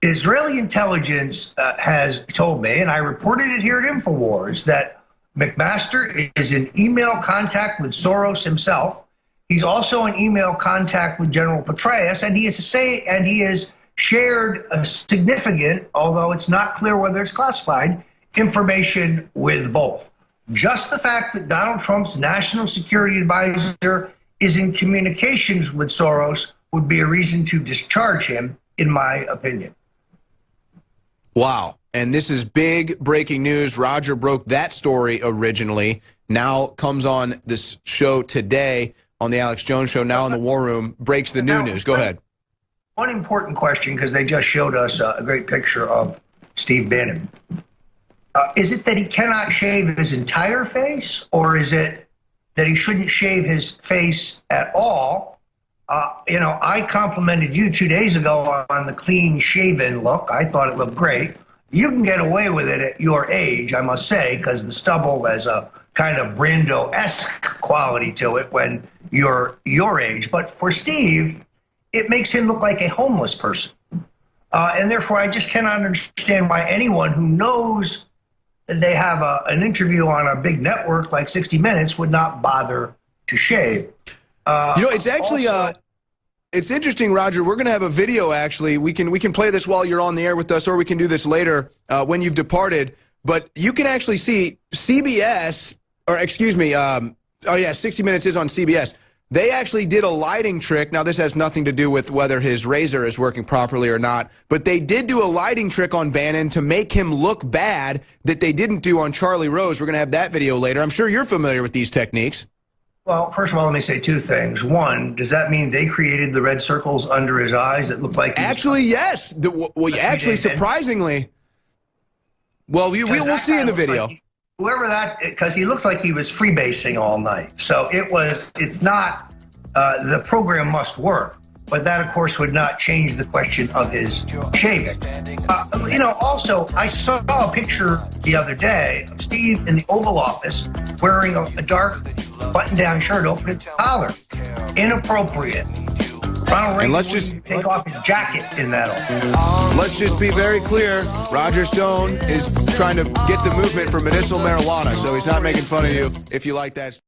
Israeli intelligence has told me, and I reported it here at InfoWars, that McMaster is in email contact with Soros himself. He's also in email contact with General Petraeus, and he has shared a significant, although it's not clear whether it's classified, information with both. Just the fact that Donald Trump's national security advisor is in communications with Soros would be a reason to discharge him, in my opinion. Wow. And this is big breaking news. Roger broke that story originally, now comes on this show today on the Alex Jones Show, now in the War Room, breaks the new news. Go ahead. One important question, because they just showed us a great picture of Steve Bannon. Is it that he cannot shave his entire face, or is it that he shouldn't shave his face at all? I complimented you 2 days ago on the clean-shaven look. I thought it looked great. You can get away with it at your age, I must say, because the stubble has a kind of Brando-esque quality to it when you're your age. But for Steve, it makes him look like a homeless person. And therefore, I just cannot understand why anyone who knows they have an interview on a big network like 60 Minutes would not bother to shave. It's actually it's interesting, Roger. We're going to have a video, actually. We can play this while you're on the air with us, or we can do this later when you've departed. But you can actually see CBS, or excuse me, 60 Minutes is on CBS. They actually did a lighting trick. Now, this has nothing to do with whether his razor is working properly or not, but they did do a lighting trick on Bannon to make him look bad that they didn't do on Charlie Rose. We're going to have that video later. I'm sure you're familiar with these techniques. Well, first of all, let me say two things. One, does that mean they created the red circles under his eyes that looked like... Actually, yes. Surprisingly. Well, we'll see in the video. Whoever that, because he looks like he was freebasing all night. So it's not, the program must work. but that, of course, would not change the question of his shaving. Also, I saw a picture the other day of Steve in the Oval Office wearing a dark button-down shirt, open collar. Inappropriate. Ronald Reagan let's just take off his jacket in that office. Let's just be very clear. Roger Stone is trying to get the movement for medicinal marijuana, so he's not making fun of you if you like that.